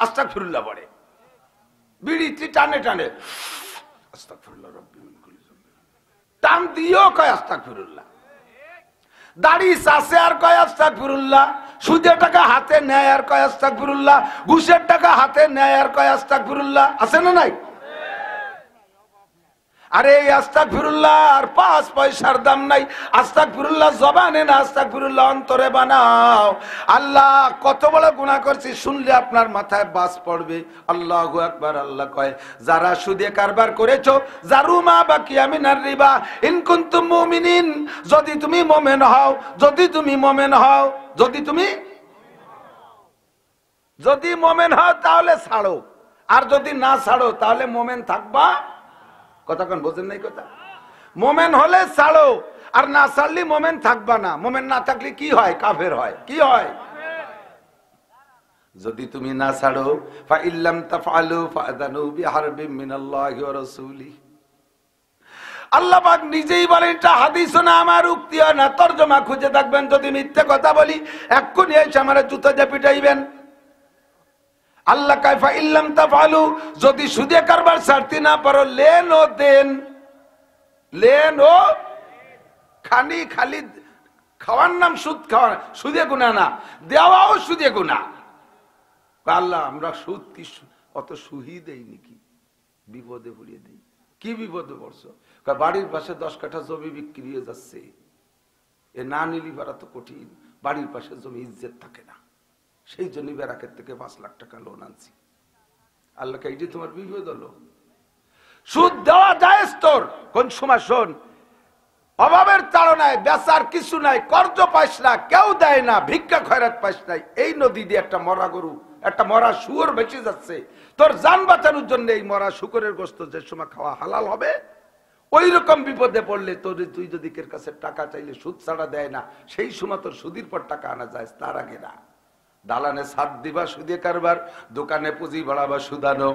আস্তাগফিরুল্লাহ পড়ে, বিড়িটি টানে টানে আস্তাগফিরুল্লাহ রাব্বি মিন কুল্লি যামবি, টান দিয়েও কয় আস্তাগফিরুল্লাহ। দাড়ি চাষে আর কয় আস্তাগফিরুল্লাহ, সুদের টাকা হাতে নেয় আর কয় আস্তাগফিরুল্লাহ, ঘুষের টাকা হাতে নেয় আর কয় আস্তাগফিরুল্লাহ। আছে না নাই? আরে এই আস্তাগফিরুল্লাহ আর 5 পয়সার দাম নাই। আস্তাগফিরুল্লাহ জবানে না, আস্তাগফিরুল্লাহ অন্তরে বানাও। আল্লাহ কত বড় গুনাহ করছি শুনলে আপনার মাথায় বাস পড়বে। আল্লাহু আকবার। আল্লাহ কয় যারা সুদে কারবার করেছো, জারুমা বাকিয়া মিনার রিবা ইন কুনতুম মুমিনিন, যদি তুমি মুমিন হও, যদি তুমি মুমিন হও, যদি মুমিন হও তাহলে ছাড়ো, আর যদি না ছাড়ো তাহলে মুমিন থাকবা। কতক্ষণ বোঝেন নাই কথা? মোমেন হলে ছাড়ো, আর না ছাড়লে মোমেন থাকবা না। মোমেন না থাকলে কি হয়? কাফের হয়। কি হয়? যদি তুমি না ছাড়ো, ফা ইল্লাম তাফআলু ফাআযানু বিহারবিম মিনাল্লাহি ওয়া রাসূলিহি। আল্লাহ পাক নিজেই বলেন, এটা হাদিস না, আমার উক্তিও না, তরজমা খুঁজে দেখবেন। যদি মিথ্যে কথা বলি এক্ষুনি এসে আমার জুতা দিয়ে পিটাইবেন। আল্লাহ কাইফা ইল্লাম তাফআলু, যদি সুদে কারবার ছাড়তে না পারো, লেন ও দেন, লেন ও খানি, খালি খাওয়ার নাম সুদ খাওয়া, সুদে গুনাহ না, দেওয়াও সুদে গুনাহ। আল্লাহ আমরা সুদ কি অত সুহি দেই নাকি? বিপদে পড়িয়ে দেই। কি বিপদে পড়ছো? বাড়ির পাশে 10 কাঠা জমি বিক্রি হয়ে যাচ্ছে, এ না নিলি পারা তো কঠিন। বাড়ির পাশে জমি ইজ্জত থাকে না, সেই জন্য ব্যারাকের থেকে 5 লাখ টাকা লোন আনছি। আল্লাহকে এইটি তোমার বিপদ হলো। সুদ দেওয়া জায়েজ তোর, কোন সময় শোন, অভাবের তাড়নায় বেচার কিছু নাই, কর্জ পাইস না, কেউ দেয় না, ভিক্ষা খয়রাত পাইস নাই, এই নদী দিয়ে একটা মরা গরু, একটা মরা শুয়োর বেঁচে যাচ্ছে, তোর জান বাঁচানোর জন্য এই মরা শুকরের গোশত যে সময় খাওয়া হালাল হবে, ওই রকম বিপদে পড়লে তোর, তুই যদি কের কাছে টাকা চাইলে সুদ ছাড়া দেয় না, সেই সময় তোর সুদের পর টাকা আনা যায়, তার আগে না। দালানে সাত দিবা সুদে কারবার, দোকানে পুঁজি বাড়াবা সুদানো,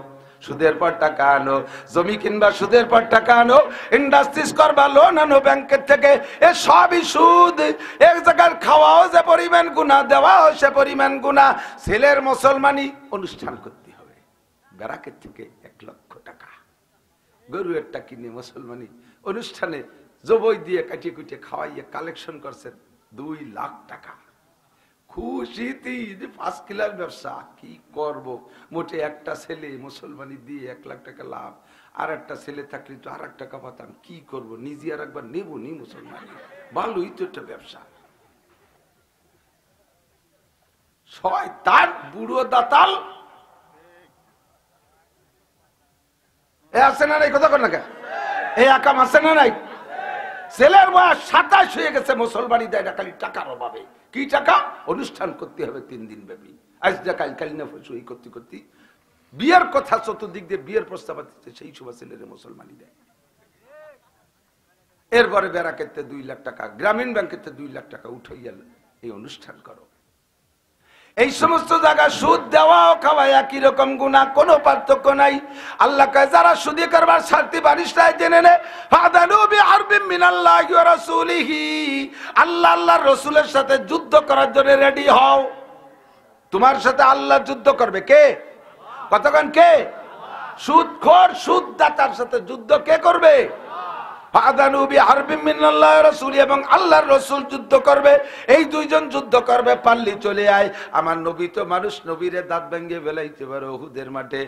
সুদের পর টাকা আনো, জমি কিনবা সুদের পর টাকা আনো, ইন্ডাস্ট্রিজ করবা লোন আনো ব্যাংকের থেকে, এ সবই সুদ। এক জায়গার খাওয়াও যে পরিমাণ গুনাহ, দেওয়াও সে পরিমাণ গুনাহ। ছেলের মুসলমানি অনুষ্ঠান করতে হবে, ব্যারাকের থেকে 1 লক্ষ টাকা গরু একটা কিনে মুসলমানি অনুষ্ঠানে জবই দিয়ে কাটিয়ে কুটিয়ে খাওয়াইয়ে কালেকশন করছেন 2 লাখ টাকা। খুশিতে 5 কিলোর ব্যবসা কি করব, মোটে একটা ছেলে মুসলমানি দিয়ে 1 লাখ টাকা লাভ, আর একটা ছেলে থাকলে তো আর 1 টাকা পাতাম, কি করব, নিজে আর একবার নেব নি মুসলমানি, ভালোই তো একটা ব্যবসা। শয়তান বুড়ো দাতাল এ আছে না নাই? কথা কর না, এই আকাম আছে না নাই? ছেলের বয়স 27 হয়ে গেছে, মুসলমানি দেয় না খালি টাকার অভাবে। কি টাকা? অনুষ্ঠান করতে হবে 3 দিন ব্যাপী, আজ কাল কাল না সই করতে করতে বিয়ের কথা চতুর্দিক দিয়ে বিয়ের প্রস্তাব আসছে, সেই সময় ছেলের মুসলমানি দেয়। এরপরে ব্যারাকেতে 2 লাখ টাকা, গ্রামীণ ব্যাংকেতে 2 লাখ টাকা উঠাইয়া এই অনুষ্ঠান করো। এই সমস্ত জায়গায় সুদ দেওয়া ও খাওয়া একই রকম গুনাহ, কোনো পার্থক্য নাই। আল্লাহ কয় যারা সুদে কারবার ছাড়তে পারিস না, জেনে নে ফাদানু বিহারবিম মিনাল্লাহি ওয়া রাসূলিহি, আল্লাহ আল্লাহর রাসূলের সাথে যুদ্ধ করার জন্য রেডি হও। তোমার সাথে আল্লাহ যুদ্ধ করবে কে? কতক্ষণ কে? সুদখোর সুদদাতার সাথে যুদ্ধ কে করবে? ফাদানু বিহারবিম মিনাল্লাহি ওয়া রাসূলিহি, এবং আল্লাহর রাসূল যুদ্ধ করবে। এই 2 জন যুদ্ধ করবে, পারলি চলে আয়। আমার নবী তো মানুষ, নবীরে দাঁত ভেঙে ফেলাইতে পারো, উহুদের মাঠে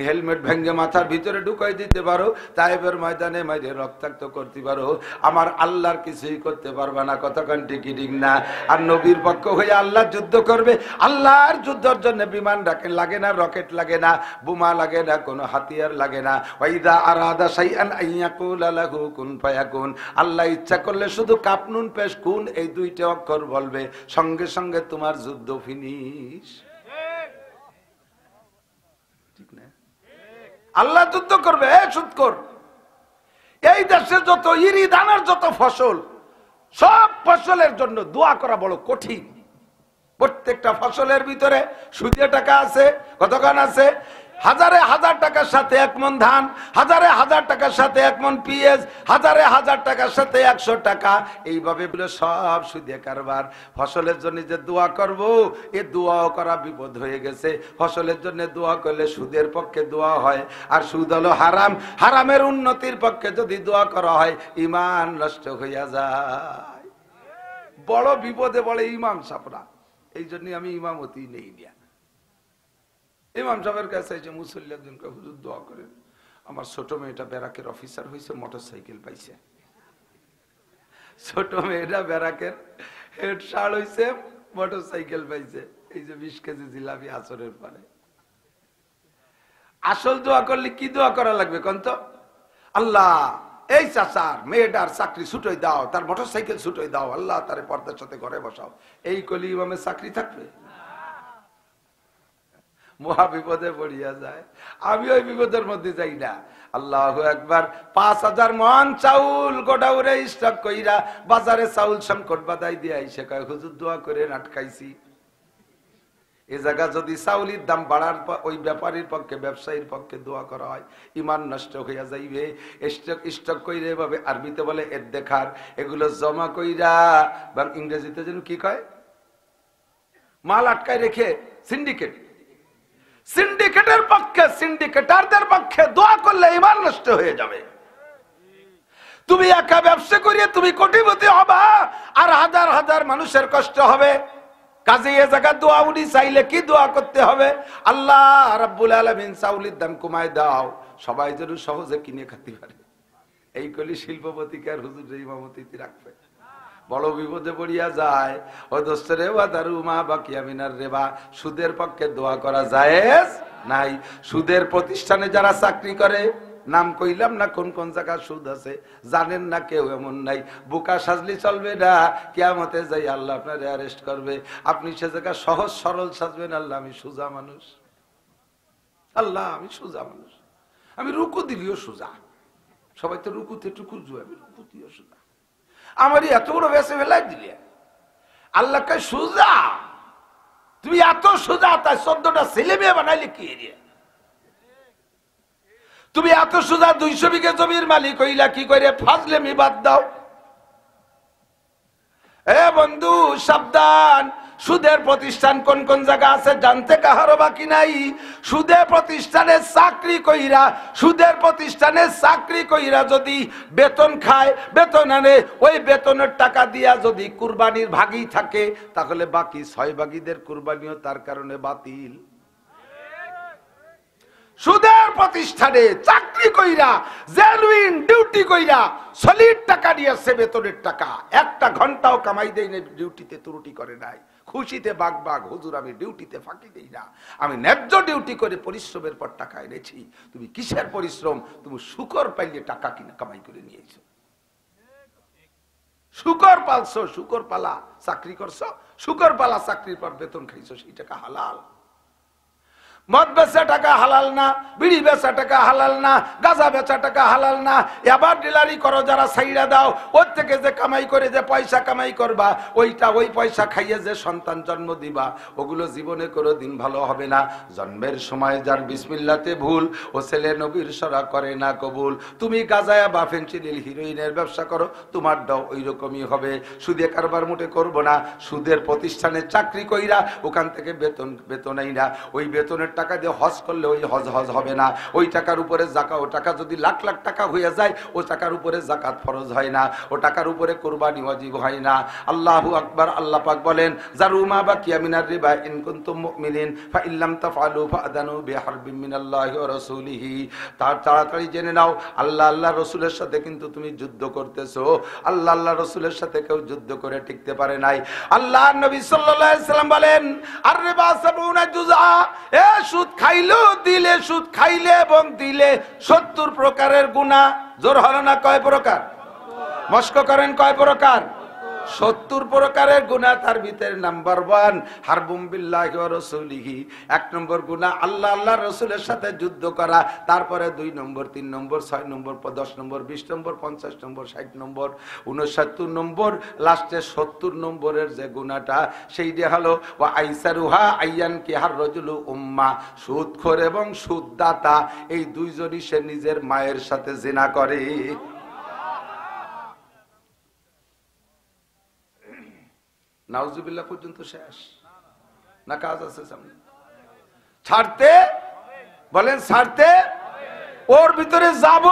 হেলমেট ভেঙে মাথার ভিতরে ঢুকাই দিতে পারো, তায়েবের ময়দানে মাইরে রক্তাক্ত করতে পারো, আমার আল্লাহর কিছুই করতে পারবে না। কতক্ষণ ঠিক না? আর নবীর পক্ষ হয়ে আল্লাহ যুদ্ধ করবে। আল্লাহর যুদ্ধের জন্য বিমান লাগে না, রকেট লাগে না, বোমা লাগে না, কোনো হাতিয়ার লাগে না। ওয়াইদা আরাদা শাইআন আইয়াকুলা লাহু কুন ফায়াকুন, আল্লাহ ইচ্ছা করলে শুধু কাপ নুন পেশ কুন, এই 2টা অক্ষর বলবে, সঙ্গে সঙ্গে তোমার যুদ্ধ ফিনিশ। ঠিক না? আল্লাহ যুদ্ধ করবে। সুদখোর এই দেশে যত ইরি দানার যত ফসল, সব ফসলের জন্য দোয়া করা বড় কঠিন। প্রত্যেকটা ফসলের ভিতরে সুদে টাকা আছে। কতক্ষণ আছে? হাজারে হাজার টাকার সাথে 1 মণ ধান, হাজারে হাজার টাকার সাথে 1 মণ পেঁয়াজ, হাজারে হাজার টাকার সাথে 100 টাকা, এইভাবে বলে সব সুদে কারবার। ফসলের জন্য যে দোয়া করব, এ দোয়াও করা বিপদ হয়ে গেছে। ফসলের জন্য দোয়া করলে সুদের পক্ষে দোয়া হয়, আর সুদ হলো হারাম। হারামের উন্নতির পক্ষে যদি দোয়া করা হয়, ঈমান নষ্ট হইয়া যায়। বড় বিপদে বলে ইমাম সাহেবরা। এই জন্য আমি ইমামতি নেই না। ইমাম সাহেবের কাছে এসে মুসল্লি একজনকে, হুজুর দোয়া করেন, আমার ছোট মেয়েটা ব্যারাকের অফিসার হয়েছে, মোটরসাইকেল পাইছে। ছোট মেয়েটা ব্যারাকের হেড সার হয়েছে, মোটরসাইকেল পাইছে। এই যে 20 কেজি জিলাপি আসরের পরে। আসল দোয়া করলে কি দোয়া করা লাগবে কোন তো? আল্লাহ এই চাচার মেয়েটার চাকরি ছুটোই দাও, তার মোটরসাইকেল ছুটোই দাও, আল্লাহ তার পর্দার সাথে ঘরে বসাও। এই কলি ইমামের চাকরি থাকবে? মহা বিপদে পড়িয়া যায়। আমি ওই বিপদের মধ্যে যাই না। আল্লাহু আকবার। 5000 মণ চাউল গোডাউনে স্টক কইরা বাজারে চাউল সংকট বাদাই দিয়া এসে কয়, হুজুর দোয়া করে আটকাইছি। এই জায়গা যদি চাউলের দাম বাড়ার ওই ব্যাপারীর পক্ষে, ব্যবসায়ীর পক্ষে দোয়া করা হয়, ইমান নষ্ট হইয়া যাইবে। স্টক কইরা এভাবে, আরবিতে বলে এদ্দেখার, এগুলো জমা কইরা, বা ইংরেজিতে যেন কি কয়, মাল আটকায় রেখে সিন্ডিকেট। সিন্ডিকেটের পক্ষে, সিন্ডিকেটারদের পক্ষে দোয়া করলে ঈমান নষ্ট হয়ে যাবে। তুমি একা ব্যবসা করিয়ে তুমি কোটিপতি হবা, আর হাজার হাজার মানুষের কষ্ট হবে। কাজে এ জায়গা দোয়া উনি চাইলে কি দোয়া করতে হবে? আল্লাহ রাব্বুল আলামিন চাউলের দাম কমায় দাও, সবাই যেন সহজে কিনে খেতে পারে। এই কলি শিল্পপতিকে আর হুজুর ইমামতিতে রাখবে। বড় বিপদে পড়িয়া যায়। ও দোস্ত রে, ওয়াদারুমা বাকিয়া মিনার রিবা, সুদের পক্ষে দোয়া করা জায়েজ নাই। সুদের প্রতিষ্ঠানে যারা চাকরি করে, নাম কইলাম না কোন কোন জায়গায় সুদ আছে, জানেন না কেউ, এমন নাই। বোকা সাজলি চলবে না, কিয়ামতে যাই আল্লাহ আপনার অ্যারেস্ট করবে। আপনি সে জায়গায় সহজ সরল সাজবেন, আল্লাহ আমি সোজা মানুষ, আল্লাহ আমি সোজা মানুষ, আমি রুকু দিলিও সোজা। সবাই তো রুকুতে টুকুর জু, আমি রুকু দিও সোজা। আমারই এত বড় বেসে ফেলাই দিলে আল্লাহ কে সোজা, তুমি এত সোজা, তাই 14টা ছেলে মেয়ে বানাইলে কি এরিয়া? তুমি এত সোজা 200 বিঘা জমির মালিক হইলা কি করে? ফাজলেমি বাদ দাও। এ বন্ধু সাবধান, সুদের প্রতিষ্ঠান কোন কোন জায়গা আছে জানতে কাহারও বাকি নাই। সুদের প্রতিষ্ঠানে চাকরি কইরা, সুদের প্রতিষ্ঠানে চাকরি কইরা যদি বেতন খায়, বেতন আনে, ওই বেতনের টাকা দিয়া যদি কুরবানির ভাগই থাকে, তাহলে বাকি 6 ভাগীদের কুরবানিও তার কারণে বাতিল। সুদের প্রতিষ্ঠানে চাকরি কইরা, জেনুইন ডিউটি কইরা, সলিড টাকা দিয়েছে, বেতনের টাকা, 1টা ঘন্টাও কামাই দেয় না, ডিউটিতে ত্রুটি করে নাই। খুশিতে বাগ বাগ, হুজুর আমি ডিউটিতে ফাঁকি দেই না, আমি ন্যায্য ডিউটি করে পরিশ্রমের পর টাকা এনেছি। তুমি কিসের পরিশ্রম? তুমি শুকর পাইলে টাকা কিনা কামাই করে নিয়েছো, শুকর পালছো, শুকর পালা চাকরি করছো, শুকর পালা চাকরির পর বেতন খাইছো, সেই টাকা হালাল। মদ বেচা টাকা হালাল না, বিড়ি বেচা টাকা হালাল না, গাঁজা বেচা টাকা হালাল না। এবার ডিলারি করো যারা, সাইরা দাও, ওর থেকে যে কামাই করে যে পয়সা কামাই করবা, ওইটা ওই পয়সা খাইয়ে যে সন্তান জন্ম দিবা, ওগুলো জীবনে কোনো দিন ভালো হবে না। জন্মের সময় যার বিসমিল্লাতে ভুল, ও ছেলে নবীর সরা করে না কবুল। তুমি গাঁজায়া বা ফেন্সিডিল হিরোইনের ব্যবসা করো, তোমার দাও ওই রকমই হবে। সুদে কারবার মোটে করবো না। সুদের প্রতিষ্ঠানে চাকরি কইরা ওখান থেকে বেতন এই না, ওই বেতনের টাকা দিয়ে হজ করলে ওই হজ হবে না। ওই টাকার উপরে জাকাত, ও টাকা যদি লাখ লাখ টাকা হয়ে যায়, ও টাকার উপরে জাকাত ফরজ হয় না, ও টাকার উপরে কুরবানি ওয়াজিব হয় না। আল্লাহু আকবার। আল্লাহ পাক বলেন, জারুমা বাকিয়া মিনার রিবা ইন কুনতুম মুমিনিন ফাইল্লাম তাফআলু ফাআদানু বিহারবিম মিনাল্লাহি ওয়া রাসূলিহি। তার তাড়াতাড়ি জেনে নাও, আল্লাহ রাসূলের সাথে কিন্তু তুমি যুদ্ধ করতেছো। আল্লাহ রাসূলের সাথে কেউ যুদ্ধ করে টিকতে পারে নাই। আল্লাহর নবী সাল্লাল্লাহু আলাইহি সাল্লাম বলেন, আর রিবা সাবউনা জুজআ, এ সুদ খাইলো দিলে, সুদ খাইলে এবং দিলে 70 প্রকারের গুনাহ। জোর হলো না? কয় প্রকার? মস্ক করেন কয় প্রকার? 70 প্রকারের গুনাহ, তার ভিতরে নাম্বার 1 হারবুম বিল্লাহি ওয়া রাসূলিহি। 1 নম্বর গুনাহ আল্লাহ আল্লাহর রাসূলের সাথে যুদ্ধ করা, তারপরে 2 নম্বর, 3 নম্বর, 6 নম্বর, 10 নম্বর, 20 নম্বর, 50 নম্বর, 60 নম্বর, 69 নম্বর, লাস্টে 70 নম্বরের যে গুনাহটা সেইটা হলো ওয়া আইসারুহা আইয়ান কি হার রাজুলু উম্মা, সুদখোর এবং সুদদাতা এই দুইজনই সে নিজের মায়ের সাথে জিনা করে। নাউজুবিল্লাহ পর্যন্ত শেষ না কাজ আছে সামনে? ছাড়তে বলেন, ছাড়তে ওর ভিতরে যাব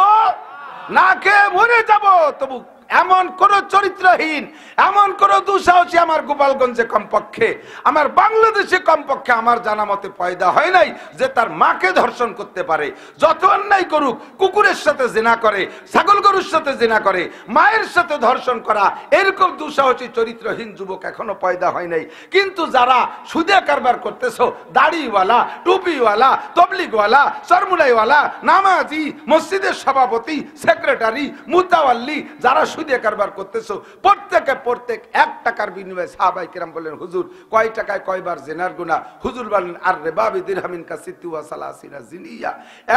না, কে মরে যাব, তবু এমন কোন চরিত্রহীন, এমন কোন দুঃসাহসী আমার গোপালগঞ্জে কমপক্ষে, আমার বাংলাদেশে কমপক্ষে আমার জানা মতে পয়দা হয় নাই যে তার মাকে ধর্ষণ করতে পারে। যত অন্যায় করুক, কুকুরের সাথে জিনা করে, ছাগল গরুর সাথে জিনা করে, মায়ের সাথে ধর্ষণ করা, এরকম দুঃসাহসী চরিত্রহীন যুবক এখনো পয়দা হয় নাই। কিন্তু যারা সুদে কারবার করতেছো, দাড়িওয়ালা, টুপিওয়ালা, তবলিগওয়ালা, চরমুনাইওয়ালা, নামাজি, মসজিদের সভাপতি, সেক্রেটারি, মুতাওয়াল্লি, যারা সুদে কারবার করতেছো, প্রত্যেক 1 টাকার বিনিময়ে সাহাবায়ে কেরাম বলেন, হুজুর কয় টাকায় কয়বার জিনার গুনাহ? হুজুর বলেন, আর রিবা বিদিরহামিন কাসিতু ওয়া সালাসিনা জিনিয়া,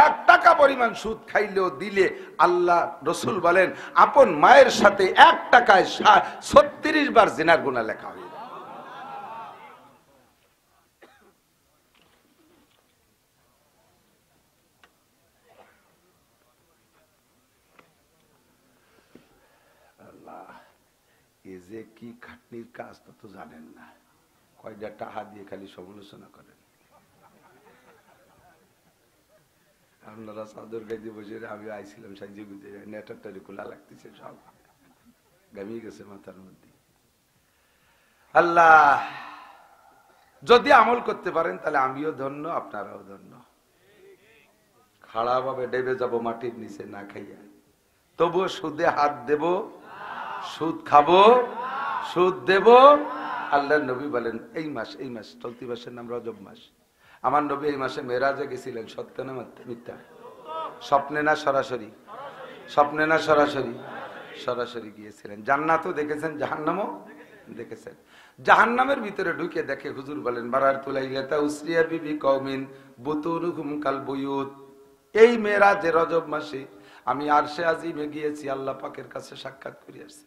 1 টাকা পরিমাণ সুদ খাইলেও দিলে আল্লাহ রাসূল বলেন আপন মায়ের সাথে 1 টাকায় 36 বার জিনার গুনাহ লেখা হয়। এই যে কি খাটনির কাজ তা তো জানেন না, কয়টা টাকা দিয়ে খালি সমালোচনা করেন। আপনারা চাদর গাইতে বসে, আমি আইছিলাম সাইজে গুজে, নেটারটারি খোলা লাগতেছে, সব গামিয়ে গেছে মাথার মধ্যে। আল্লাহ যদি আমল করতে পারেন তাহলে আমিও ধন্য, আপনারাও ধন্য। খাড়া ভাবে ডেবে যাব মাটির নিচে না খাইয়া, তবুও সুদে হাত দেব, সুদ খাবো, সুদ দেব। আল্লাহর নবী বলেন এই মাস চলতি মাসের নাম রজব মাস। আমার নবী এই মাসে মেরাজে গেছিলেন, সত্য না মিথ্যা? স্বপ্নে না সরাসরি? স্বপ্নে না সরাসরি? সরাসরি গিয়েছিলেন। জান্নাতও দেখেছেন, জাহান্নামও দেখেছেন। জাহান্নামের ভিতরে ঢুকে দেখে, হুজুর বলেন বারারতু লাইলাতা উসরিয়া বিবি কওমিন বুতুরুহুম কাল বুয়ুত। এই মেরাজে রজব মাসে আমি আরশে আজিমে গিয়েছি, আল্লাহ পাকের কাছে সাক্ষাৎ করে আসছি।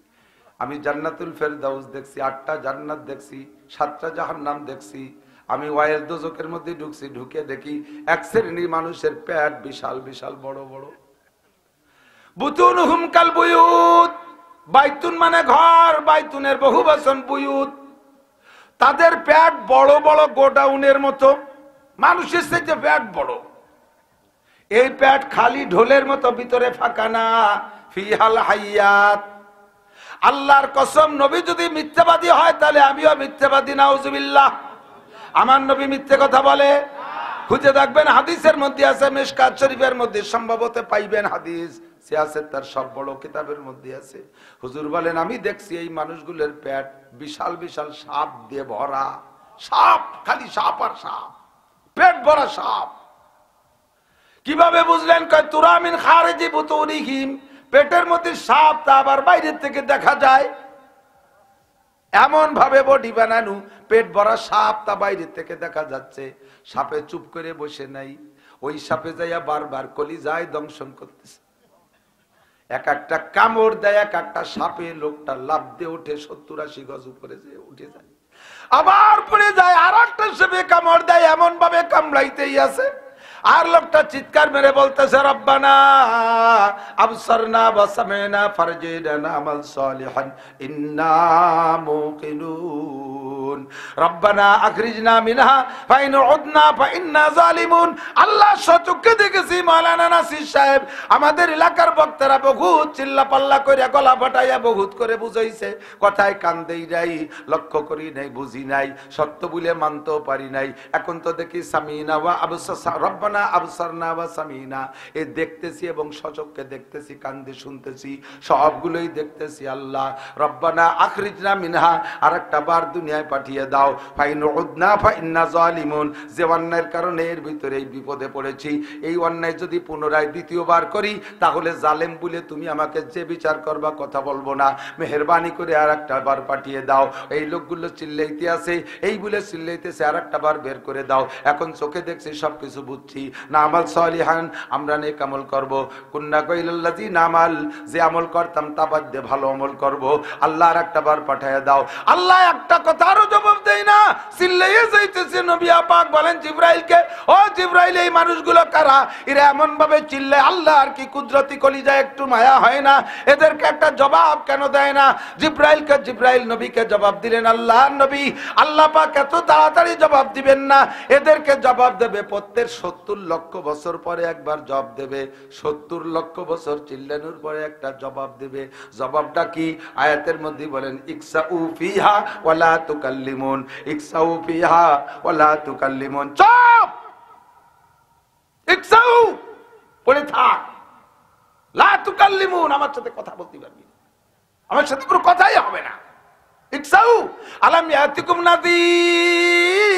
আমি জান্নাতুল ফেরদাউস দেখছি, 8টা জান্নাত দেখছি, 7টা জাহান্নাম দেখছি। আমি ওয়াইল দোজকের মধ্যে ঢুকছি, ঢুকে দেখি 1 শ্রেণীর মানুষের পেট বিশাল বিশাল বড় বড়। বুতুনহুম কাল বুয়ুত, বাইতুন মানে ঘর, বাইতুনের বহুবচন বুয়ুত। তাদের পেট বড় বড় গোডাউনের মতো, মানুষের চেয়ে পেট বড়। এই পেট খালি ঢোলের মতো, ভিতরে ফাঁকা না। ফিহাল হাইয়াত। আল্লাহর কসম, নবী যদি মিথ্যাবাদী হয় তাহলে আমিও মিথ্যাবাদী, নাউজুবিল্লাহ। আমার নবী মিথ্যে কথা বলে? খুঁজে দেখবেন, হাদিসের মধ্যে আছে, মিশকাত শরীফের মধ্যে সম্ভবত পাইবেন হাদিস, সিয়াসেত তার সব বড় কিতাবের মধ্যে আছে। হুজুর বলেন আমি দেখছি এই মানুষগুলোর পেট বিশাল বিশাল সাপ দিয়ে ভরা। সাপ, খালি সাপ আর সাপ, পেট ভরা সাপ। কিভাবে বুঝলেন? কয় তুরামিন খারিজি বুতুনিহিম, পেটের মধ্যে সাপ, তা আবার বাইরের থেকে দেখা যায়। এমন ভাবে বডি বানানো, পেট ভরা সাপ, তা বাইরের থেকে দেখা যাচ্ছে। সাপে চুপ করে বসে নাই, ওই সাপে যাইয়া বারবার কলিজায় দংশন করতেছে। এক একটা কামড় দেয়, এক একটা সাপে লোকটা লাফ দিয়ে উঠে 70-80 গজ উপরে উঠে যায়, আবার পড়ে যায়। আর একটা সাপে কামড় দেয়, এমন ভাবে কামড়াইতেই আছে। আর লোকটা চিৎকার মেরে বলতেছে, রব্বানা আবসারনা ওয়া সামি'না ফারজি'না আমাল সালিহান ইন্না মুকিনুন, রব্বানা আখরিজনা মিনহা ফাইন উদনা ফাইন্না জালিমুন। আল্লাহ সচক্ষে দেখেছি, মাওলানা নাসির সাহেব আমাদের এলাকার বক্তারা বহুত চিল্লা পাল্লা করে, গলা ফাটাইয়া বহুত করে বুঝাইছে, কথায় কান দেই নাই, লক্ষ্য করি নাই, বুঝি নাই, সত্য বলে মানতেও পারি নাই। এখন তো দেখি সামি'না ওয়া আবসারনা, রব্বানা আবসারনা ওয়া সামিনা, এই দেখতেছি এবং সচক্ষে দেখতেছি, কান্দে শুনতেছি, সবগুলোই দেখতেছি আল্লাহ। রব্বানা আখরিজনা মিনহা, আরেকটা বার দুনিয়ায় পাঠিয়ে দাও। ফাইন উদনা ফাইন্না জালিমুন, যে অন্যায়ের কারণে এর ভিতরে এই বিপদে পড়েছি, এই অন্যায় যদি পুনরায় দ্বিতীয়বার করি তাহলে জালেম বলে তুমি আমাকে যে বিচার করবা কথা বলবো না, মেহেরবানি করে আর একটা বার পাঠিয়ে দাও। এই লোকগুলো চিল্লাইতে আছে, এই বলে চিল্লাইতেছে, আর একটা বার বের করে দাও। এখন চোখে দেখছি, সবকিছু বুঝছি। না আমাল সালিহান, আমরা নেক আমল করবো। কুন্না কইলাল্লাযী নামাল, যে আমল করতাম তা বাদ দিয়ে ভালো আমল করব। আল্লাহ আর একটা বার পাঠিয়ে দাও। আল্লাহ একটা কথারও জবাব দেয় না, চিল্লাইয়ে যাইতেছে। নবী পাক বলেন জিবরাইলকে, ও জিবরাইল, এই মানুষগুলো কারা? এরা এমন ভাবে চিল্লায়, আল্লাহ আর কি কুদরতি কলিজায় একটু মায়া হয় না? এদেরকে একটা জবাব কেন দেয় না? জিবরাইল নবীকে জবাব দিলেন, আল্লাহ নবী, আল্লাহ পাক এত তাড়াতাড়ি জবাব দিবেন না, এদেরকে জবাব দেবে প্রত্যেক 70 লক্ষ বছর পরে একবার জবাব দেবে। 70 লক্ষ বছর চিল্লানোর পরে একটা জবাব দেবে। জবাবটা কি? আয়াতের মধ্যে বলেন, ইকসাউ ফিহা ওয়ালা তুকাল্লিমুন, ইকসাউ ফিহা ওয়ালা তুকাল্লিমুন। চুপ, ইকসাউ পড়ে থাক, লা তুকাল্লিমুন, আমার সাথে কথা বলতে পারবি না, আমার সাথে কোনো কথাই হবে না। ইকসাউ আলাম ইয়াতিকুম নাযীর,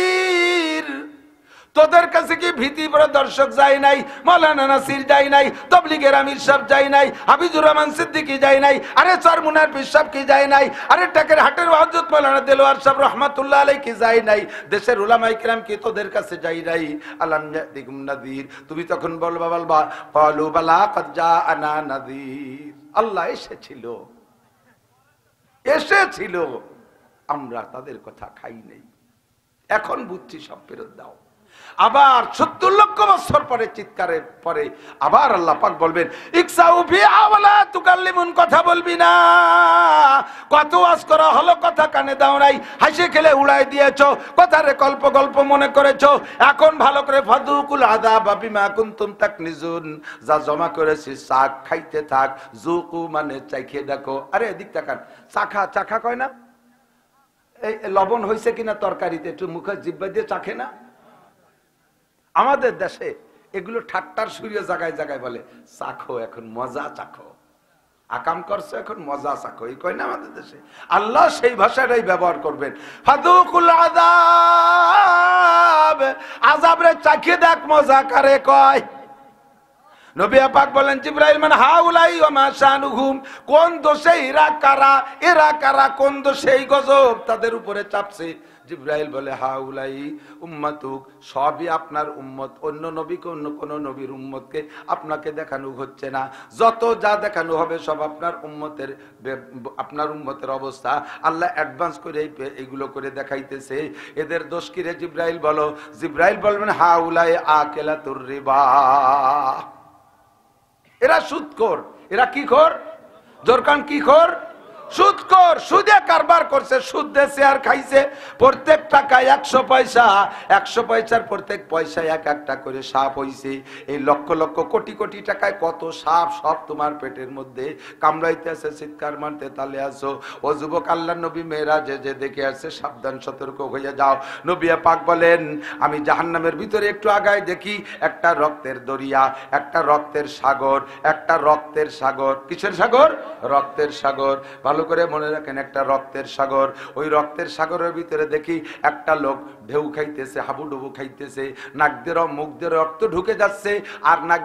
তোদের কাছে কি ভীতি প্রদর্শক যায় নাই? মাওলানা নাসির যায় নাই? তাবলীগের আমির সাহেব যায় নাই? হাফিজুর রহমান সিদ্দিকী যায় নাই? আরে চরমুনার পীর সাহেব কি যায় নাই? আরে টাকের হাটের হযরত মাওলানা দেলোয়ার সাহেব রাহমাতুল্লাহ আলাইহি কি যায় নাই? দেশের উলামায়ে কিরাম কি তোদের কাছে যায় নাই? আলাম ইয়াতিকুম নাযীর, তুমি তখন বলবা ক্বালু বালা ক্বাদ জাআনা নাযীর, আল্লাহ এসেছিল, আমরা তাদের কথা খাই নাই, এখন বুঝছি, সব ফেরত দাও। আবার 70 লক্ষ বছর পরে চিৎকারের পরে আবার আল্লাহ পাক বলবেন, ইকসাউ ফিহা ওয়ালা তুকাল্লিমুন, কথা বলবি না। কত ওয়াজ করা হলো, কথা কানে দাও নাই, হাসি খেলে উড়াই দিয়েছো, কথারে গল্প মনে করেছো। এখন ভালো করে ফাদুকুল আযাব বিমা কুনতুম তাকনিজুন, যা জমা করেছিস চাখ, খাইতে থাক। জুকু মানে চাইখে দেখো। আরে এদিক তাকান, চাখা কয় না? এই লবণ হয়েছে কিনা তরকারিতে একটু মুখে জিহ্বা দিয়ে চাখে না? আমাদের দেশে এগুলো ঠাট্টার সুরিয়ে জায়গায় জায়গায় বলে, চাখো, এখন মজা চাখো, আকাম করছো, এখন মজা চাখো, এই কয় না আমাদের দেশে? আল্লাহ সেই ভাষাটাই ব্যবহার করবেন, ফাদুকুল আযাব, আযাবরে চাখিয়ে দেখ, মজা কারে কয়। নবী পাক বলেন, জিবরাইল মান হাউলাই ওয়া মা শানুহুম, কোন দোষে এরা কারা, কোন দোষে এই গজব তাদের উপরে চাপছে? জিবরাইল বলে, হাউলাই উম্মাতুক, সবই আপনার উম্মত। অন্য নবীকে, অন্য কোন নবীর উম্মতকে আপনাকে দেখানো হচ্ছে না, যত যা দেখানো হবে সব আপনার উম্মতের অবস্থা আল্লাহ অ্যাডভান্স করে এইগুলো করে দেখাইতেছে। এদের দোষ কি রে জিবরাইল বলো? জিবরাইল বলবেন, হাউলাই আকেলাতুর রিবা, এরা সুদখোর। এরা কি খোর? জোরকান কি খোর? সুদখোর। সুদে কারবার করছে, সুদ দেশে আর খাইছে। প্রত্যেক টাকায় 100 পয়সা, 100 পয়সার প্রত্যেক পয়সায় এক একটা করে সাপ হইছে। এই লক্ষ লক্ষ কোটি কোটি টাকায় কত সাপ, সব তোমার পেটের মধ্যে কামড়াইতে আছে, চিৎকার মারতে তালে আসো। ও যুবক, আল্লাহ নবী মেরাজে যে দেখে আসছে, সাবধান সতর্ক হয়ে যাও। নবী পাক বলেন, আমি জাহান্নামের ভিতরে একটু আগায় দেখি একটা রক্তের দরিয়া, একটা রক্তের সাগর, একটা রক্তের সাগর। কিসের সাগর? রক্তের সাগর। ভালো করে মনে রাখেন, একটা রক্তের সাগর। ওই রক্তের সাগরের ভিতরে দেখি একটা লোক ঢেউ খাইতেছে, হাবুডুবু খাইতেছে, নাক দিয়ে মুখ দিয়ে রক্ত ঢুকে যাচ্ছে, আর নাক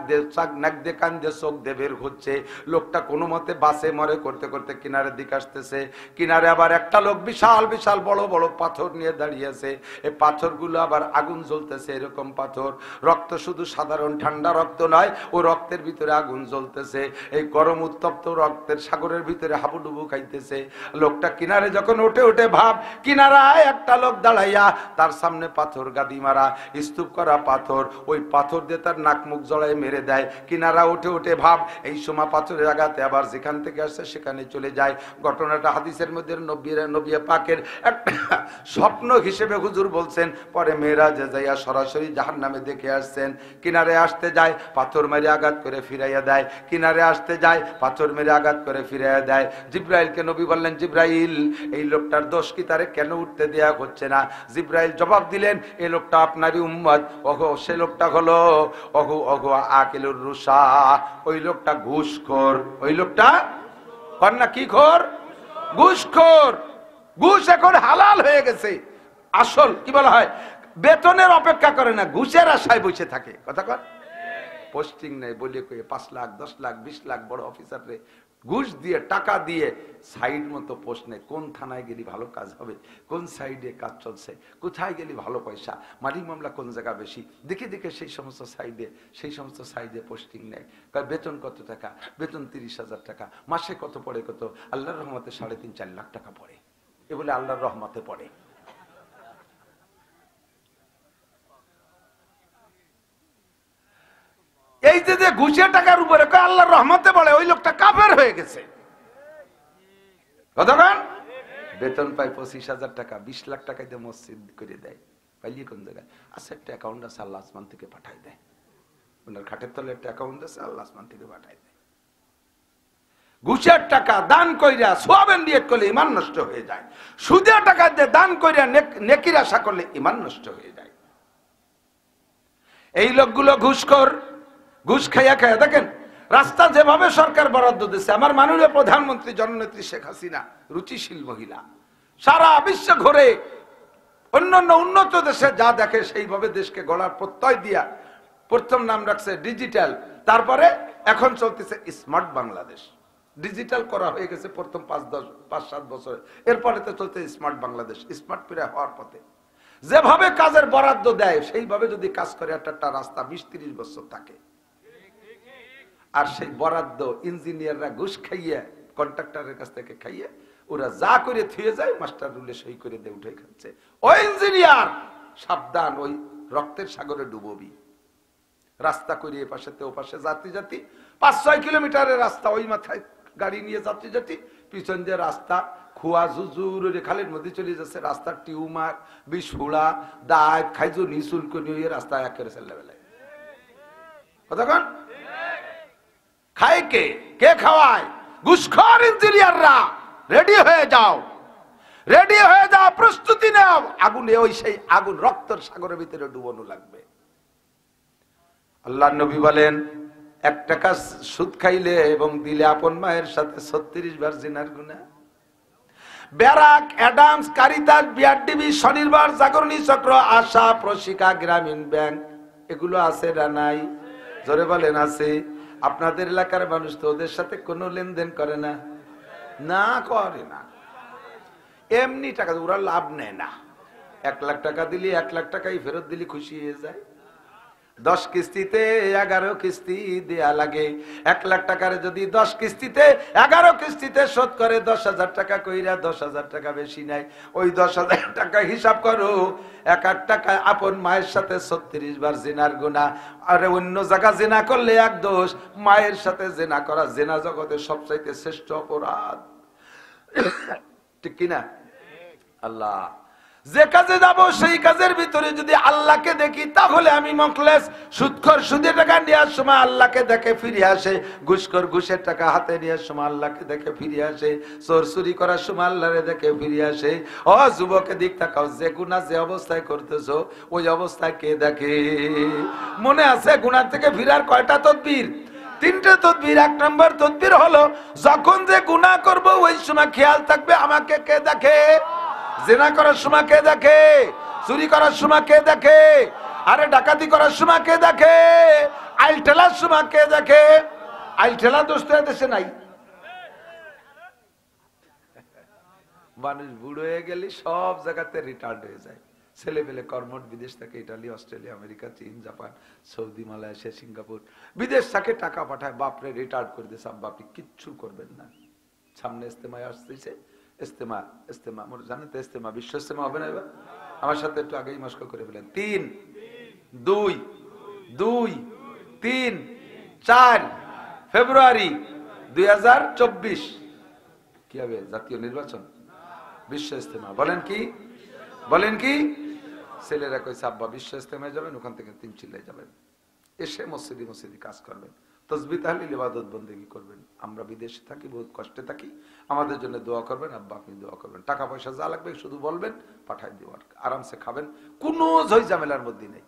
দিয়ে কান দিয়ে চোখ দিয়ে বের হচ্ছে। লোকটা কোনো মতে বাসে মরে করতে করতে কিনারের দিকে আসতেছে। কিনারে আবার একটা লোক বিশাল বিশাল বড় বড় পাথর নিয়ে দাঁড়িয়েছে। এই পাথরগুলো আবার আগুন জ্বলতেছে, এরকম পাথর। রক্ত শুধু সাধারণ ঠান্ডা রক্ত নয়, ও রক্তের ভিতরে আগুন জ্বলতেছে। এই গরম উত্তপ্ত রক্তের সাগরের ভিতরে হাবুডুবু খাইতেছে। লোকটা কিনারে যখন ওঠে ভাব, কিনারায় একটা লোক দাঁড়াইয়া, তার সামনে পাথর গাদি মারা, স্তূপ করা পাথর, ওই পাথর দিয়ে তার নাক মুখ জড়ায় মেরে দেয়। কিনারা ওঠে ভাব, এই সময় পাথরের আঘাতে আবার যেখান থেকে আসছে সেখানে চলে যায়। ঘটনাটা হাদিসের মধ্যে নবী পাকের একটা স্বপ্ন হিসেবে হুজুর বলছেন। পরে মেরাজে যাইয়া সরাসরি জাহান্নামে দেখে আসছেন। কিনারে আসতে যায়, পাথর মেরে আঘাত করে ফিরাইয়া দেয়, কিনারে আসতে যায়, পাথর মেরে আঘাত করে ফিরাইয়া দেয়। জিবরাইলকে নবী বললেন, জিবরাইল, এই লোকটার দোষ কি, তারে কেন উঠতে দেয়া হচ্ছে না? জিবরাইল জবাব দিলেন এই লোকটা আপনারই উম্মত। ওগো সে লোকটা হলো ওগো আকিলুর রুসা, ওই লোকটা ঘুষখোর। ওই লোকটা কন্যা কি খোর? ঘুষখোর। ঘুষ এখন হালাল হয়ে গেছে। আসল কি বলা হয়, বেতনের অপেক্ষা করে না, ঘুষের আশায় বসে থাকে। কথা কর, পোস্টিং নেই বলে কয়ে 5 লাখ 10 লাখ 20 লাখ বড় অফিসারে ঘুষ দিয়ে টাকা দিয়ে সাইড মতো পোস্ট নেই। কোন থানায় গেলে ভালো কাজ হবে, কোন সাইডে কাজ চলছে, কোথায় গেলে ভালো পয়সা, মালিক মামলা কোন জায়গা বেশি, দেখে দেখে সেই সমস্ত সাইডে পোস্টিং নেয়। বেতন কত টাকা? বেতন 30,000 টাকা। মাসে কত পড়ে? কত? আল্লাহর রহমতে 3.5-4 লাখ টাকা পড়ে। এ বলে আল্লাহর রহমতে পড়ে। এই যে ঘুষের টাকার উপরে আল্লাহর রহমতে পড়ে, ওই লোকটা কাফের হয়ে গেছে। কতক্ষণ বেতন পায়? 25,000 টাকা। 20 লাখ টাকা দিয়ে মসজিদ করে দেয়। পাইলি কোন জায়গায়? আচ্ছা, একটা অ্যাকাউন্ট আছে, আল্লাহ আসমান থেকে পাঠাই দেয়। ওনার খাটের তলে একটা অ্যাকাউন্ট আছে, আল্লাহ আসমান থেকে পাঠাই দেয়। ঘুষের টাকা দান কইরা সোয়াবেন নিয়ত করলে ঈমান নষ্ট হয়ে যায়। সুদের টাকা দিয়ে দান কইরা নেকির আশা করলে ঈমান নষ্ট হয়ে যায়। এই লোকগুলো ঘুষখোর। ঘুষ খাইয়া খাইয়া দেখেন রাস্তা যেভাবে সরকার বরাদ্দ দিচ্ছে। আমার মাননীয় প্রধানমন্ত্রী জননেত্রী শেখ হাসিনা রুচিশীল মহিলা, সারা বিশ্ব ঘুরে অন্যান্য উন্নত দেশে যা দেখে সেইভাবে দেশকে গড়ার প্রত্যয় দিয়া প্রথম নাম রাখছে ডিজিটাল, তারপরে এখন চলতেছে স্মার্ট বাংলাদেশ। ডিজিটাল করা হয়ে গেছে প্রথম 5-7 বছরে, এরপরে তো চলছে স্মার্ট বাংলাদেশ। স্মার্ট প্রায় হওয়ার পথে। যেভাবে কাজের বরাদ্দ দেয় সেইভাবে যদি কাজ করে একটা রাস্তা 20-30 বছর থাকে। আর সেই বরাদ্দ ইঞ্জিনিয়াররা ঘুষ খাইয়ে, কন্ট্রাক্টরের কাছ থেকে খাইয়ে ওরা যা করে থুয়ে যায়, মাস্টার রুলে সই করে দিয়ে উঠে খাচ্ছে। ওই ইঞ্জিনিয়ার সাবধান, ওই রক্তের সাগরে ডুববি। রাস্তা করিয়ে পাশেতে ও পাশে যাত্রী 5-6 কিলোমিটারের রাস্তা, ওই মাথায় গাড়ি নিয়ে যাত্রী পিছন দিয়ে রাস্তা খুয়া জুজুর খালের মধ্যে চলে যাচ্ছে। রাস্তার টিউমার, বিস্ফোড়া, দাঁত খাইজু নিশুল্কনি রাস্তা একেবারে চলে বেলায়। কতক্ষণ খায় কে খাওয়ায়? ঘুষখোর ইঞ্জিনিয়াররা। রেডি হয়ে যাও, রেডি হয়ে যাও, প্রস্তুতি নাও। আগুনে ওই সেই আগুন রক্তের সাগরের ভিতরে ডুবানো লাগবে। আল্লাহর নবী বলেন 1 টাকা সুদ খাইলে এবং দিলে আপন মায়ের সাথে 36 বার জিনার গুনাহ। ব্যারাক, অ্যাডামস, কারিতাস, বিআরডিবি, স্বনির্ভর, জাগরণী চক্র, আশা, প্রশিকা, গ্রামীণ ব্যাংক, এগুলো আছে না নাই? জোরে বলেন আছে। আপনাদের এলাকার মানুষ তো ওদের সাথে কোনো লেনদেন করে না, না করে না। এমনি টাকা ওরা লাভ নেয় না। 1 লাখ টাকা দিলি 1 লাখ টাকাই ফেরত দিলি খুশি হয়ে যায়। 10 কিস্তিতে 11 কিস্তি দেয়া লাগে। 1 লাখ টাকার যদি 10 কিস্তিতে 11 কিস্তিতে শোধ করে 10,000 টাকা কইরা 10,000 টাকা বেশি নাই। ওই 10,000 টাকা হিসাব করো। 1 টাকায় আপন মায়ের সাথে 36 বার জিনার গুনাহ। আর অন্য জায়গা জিনা করলে 1 দোষ, মায়ের সাথে জিনা করা জিনা জগতে সবচাইতে শ্রেষ্ঠ অপরাধ। ঠিক কিনা? আল্লাহ যে কাজে যাব সেই কাজের ভিতরে যদি আল্লাহকে দেখি তাহলে আমি মুখলেস। সুদখোর সুদের টাকা নেওয়ার সময় আল্লাহকে দেখে ফিরে আসে, ঘুষখোর ঘুষের টাকা হাতে নেওয়ার সময় আল্লাহকে দেখে ফিরে আসে, চোর চুরি করার সময় আল্লাহরে দেখে ফিরে আসে। ও যুবকের দিক তাকাও, যে গুনাহ যে অবস্থায় করতেছো ওই অবস্থায় কে দেখে? মনে আছে গুনাহ থেকে ফিরার কয়টা তদবির? 3টে তদবির। 1 নম্বর তদবির হলো যখন যে গুনাহ করব ওই সময় খেয়াল থাকবে আমাকে কে দেখে। জিনা করার সময় কে দেখে? চুরি করার সময় কে দেখে? আরে ডাকাতি করার সময় কে দেখে? আইল ঠেলার সময় কে দেখে? আইল ঠেলা দোষ তো দেশে নাই। মানুষ বুড়ো হয়ে গেলে সব জায়গাতে রিটায়ার্ড হয়ে যায়। ছেলে পেলে কর্মঠ বিদেশ থেকে, ইটালি, অস্ট্রেলিয়া, আমেরিকা, চীন, জাপান, সৌদি, মালয়েশিয়া, সিঙ্গাপুর, বিদেশ থেকে টাকা পাঠায়। বাপরে রিটায়ার্ড করে দিয়েছে, আব্বা আপনি কিচ্ছু করবেন না। সামনে ইস্তেমায় আসতেছে, ইস্তেমা জানেন তো, ইস্তেমা বিশ্ব ইস্তেমা হবে না এবার? আমার সাথে একটু আগেই মস্ক করে ফেলেন। 3, 2, 2, 3, 4 ফেব্রুয়ারি 2024 কি হবে? জাতীয় নির্বাচন, বিশ্ব ইস্তেমা। বলেন কি? বলেন কি? ছেলেরা কইছে আব্বা বিশ্ব ইস্তেমায় যাবেন, ওখান থেকে 3 চিল্লায় যাবেন, এসে মসজিদে কাজ করবেন। তাসবিহ তাহলিল ইবাদত বন্দেগী করবেন। আমরা বিদেশে থাকি, বহুত কষ্টে থাকি, আমাদের জন্য দোয়া করবেন। আব্বা আপনি দোয়া করবেন, টাকা পয়সা যা লাগবে শুধু বলবেন, পাঠাই দিব, আরামসে খাবেন, কোনো ঝই ঝামেলার মধ্যে নেই।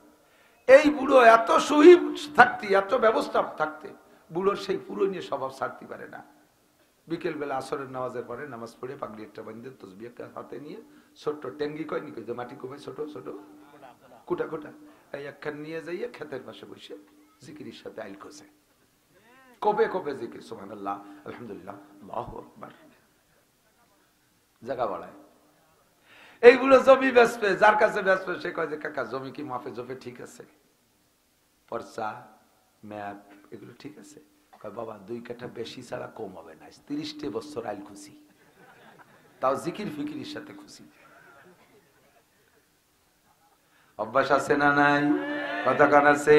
এই বুড়ো এত সহিব থাকতে, এত ব্যবস্থা থাকতে, বুড়োর সেই পুরনো স্বভাব ছাড়তে পারে না। বিকেল বেলা আসরের নামাজের পরে নামাজ পড়ে পাগড়ি একটা বান্ধে তসবিহ একটা হাতে নিয়ে ছোট্ট ট্যাঙ্গি কয় নি, যে মাটি কমে ছোট ছোট কুটা কুটা, এই একখান নিয়ে যাইয়ে ক্ষেতের পাশে বসে জিকিরের সাথে আইল খোঁজে, কবে কবে জিকির, সুবহানাল্লাহ, আলহামদুলিল্লাহ, আল্লাহু আকবার, জায়গা বাড়ায়। এইগুলো জমি বেচবে, যার কাছে বেচবে সে কয় যে কাকা জমি কি মাফে জফে ঠিক আছে, পর্চা ম্যাপ এগুলো ঠিক আছে? কয় বাবা 2 কাঠা বেশি ছাড়া কম হবে না, 30 বছর আইল খুশি, তাও জিকির ফিকিরের সাথে খুশি। অভ্যাস আছে না নাই? কথা কান আছে?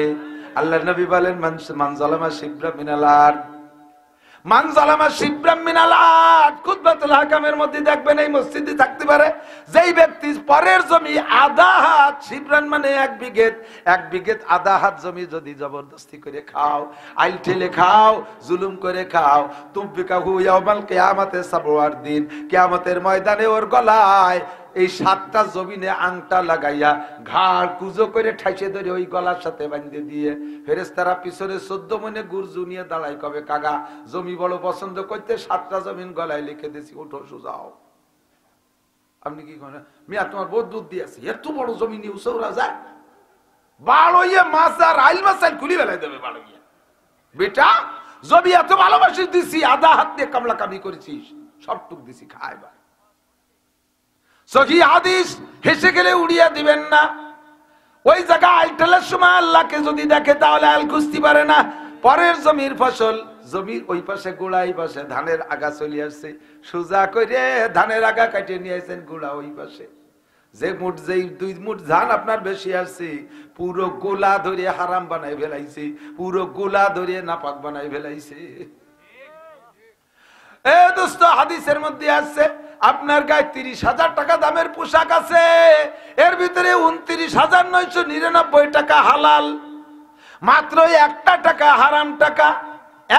আল্লাহর নবী বলেন মান যালামা শিবরা মিনাল আরদ, মান যালামা শিবরা মিনাল আরদ। খুতবাতুল হাকামের মধ্যে দেখবেন এই মসজিদে থাকতে পারে যেই ব্যক্তি পরের জমি আধা হাত, শিবরান মানে 1 বিঘত, 1 বিঘত আধা হাত জমি যদি জবরদস্তি করে খাও, আইল ঠেলে খাও, জুলুম করে খাও, তুবিকাহু ইয়াউমাল কিয়ামাতে সাবওয়ার দিন, কিয়ামতের ময়দানে ওর গলায় এই 7টা জমিনে আংটা লাগাইয়া ঘাড় কুজো করে ঠাইসে ধরে ওই গলার সাথে বাঁধে দিয়ে ফেরেশতারা পিছনে 14 মনে গুরজু নিয়ে দাঁড়াই, কবে কাগা জমি বড় পছন্দ করতে 7টা জমিন গলায় লিখে দিছি, উঠো সুজাও। আপনি কি করেন? মিয়া তোমার বহুত দুধ দিয়েছি, এত বড় জমি নিয়ে উসৌরা যায়, বাড়ইয়ে মাছ আর আইল মাছ আইল খুলি বেলায় দেবে বাড়ইয়ে। বেটা জমি এত ভালোবাসি দিছি, আধা হাত দিয়ে কামলা কামি করেছিস, সবটুক দিছি, খাইবা। সহি হাদিস, হেসে গেলে উড়িয়ে দিবেন না। ওই জায়গা আইলটালের সময় আল্লাহকে যদি দেখে তাহলে আইল খুঁজতে পারে না। পরের জমির ফসল, জমির ওই পাশে গোড়াই পাশে ধানের আগা চলে আসছে, সোজা করে ধানের আগা কাটিয়ে নিয়ে আসছেন গোড়া ওই পাশে, যে মুঠ যেই 2 মুঠ ধান আপনার বেশি আসছে, পুরো গোলা ধরে হারাম বানাই ফেলাইছে, পুরো গোলা ধরে নাপাক বানাই ফেলাইছে। এ দোস্ত, হাদিসের মধ্যে আসছে আপনার গায়ে 30,000 টাকা দামের পোশাক আছে, এর ভিতরে 29,999 টাকা হালাল, মাত্র 1টা টাকা হারাম টাকা,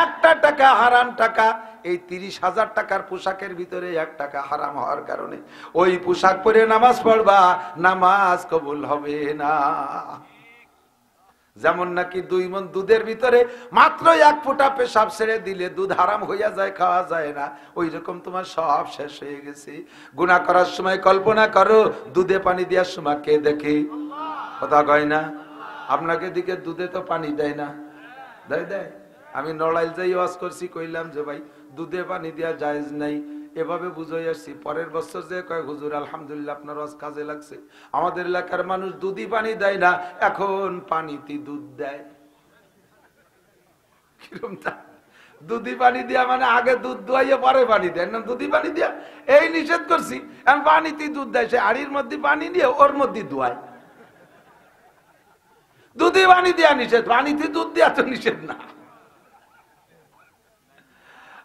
1টা টাকা হারাম টাকা। এই 30,000 টাকার পোশাকের ভিতরে 1 টাকা হারাম হওয়ার কারণে ওই পোশাক পরে নামাজ পড়বা, নামাজ কবুল হবে না। যেমন নাকি 2 মণ দুধের ভিতরে মাত্র 1 ফোঁটা পেশাব ছেড়ে দিলে দুধ হারাম হইয়া যায়, খাওয়া যায় না, ওই রকম তোমার সব শেষ হয়ে গেছে। গুনাহ করার সময় কল্পনা করো দুধে পানি দেওয়ার সময় কে দেখে? কথা কয় না? আপনাকে দিকে দুধে তো পানি দেয় না, দেয়? আমি নড়াইল যাই ওয়াজ করছি, কইলাম যে ভাই দুধে পানি দেওয়া জায়েজ নাই, এভাবে বুঝাই আসছি। পরের বছর যে কয় হুজুর আলহামদুলিল্লাহ আপনার ওয়াজ কাজে লাগছে, আমাদের এলাকার মানুষ দুধই পানি দেয় না, এখন পানিতে দুধ দেয়। কিরকম তা? দুধি পানি দিয়া মানে আগে দুধ দোয়াইয়া পরে পানি দেয় না, দুধি পানি দিয়া এই নিষেধ করছি, এখন পানিতে দুধ দেয়, সে হাড়ির মধ্যে পানি নিয়ে ওর মধ্যে দোয়ায়। দুধি পানি দেয়া নিষেধ, পানিতে দুধ দেয়া তো নিষেধ না।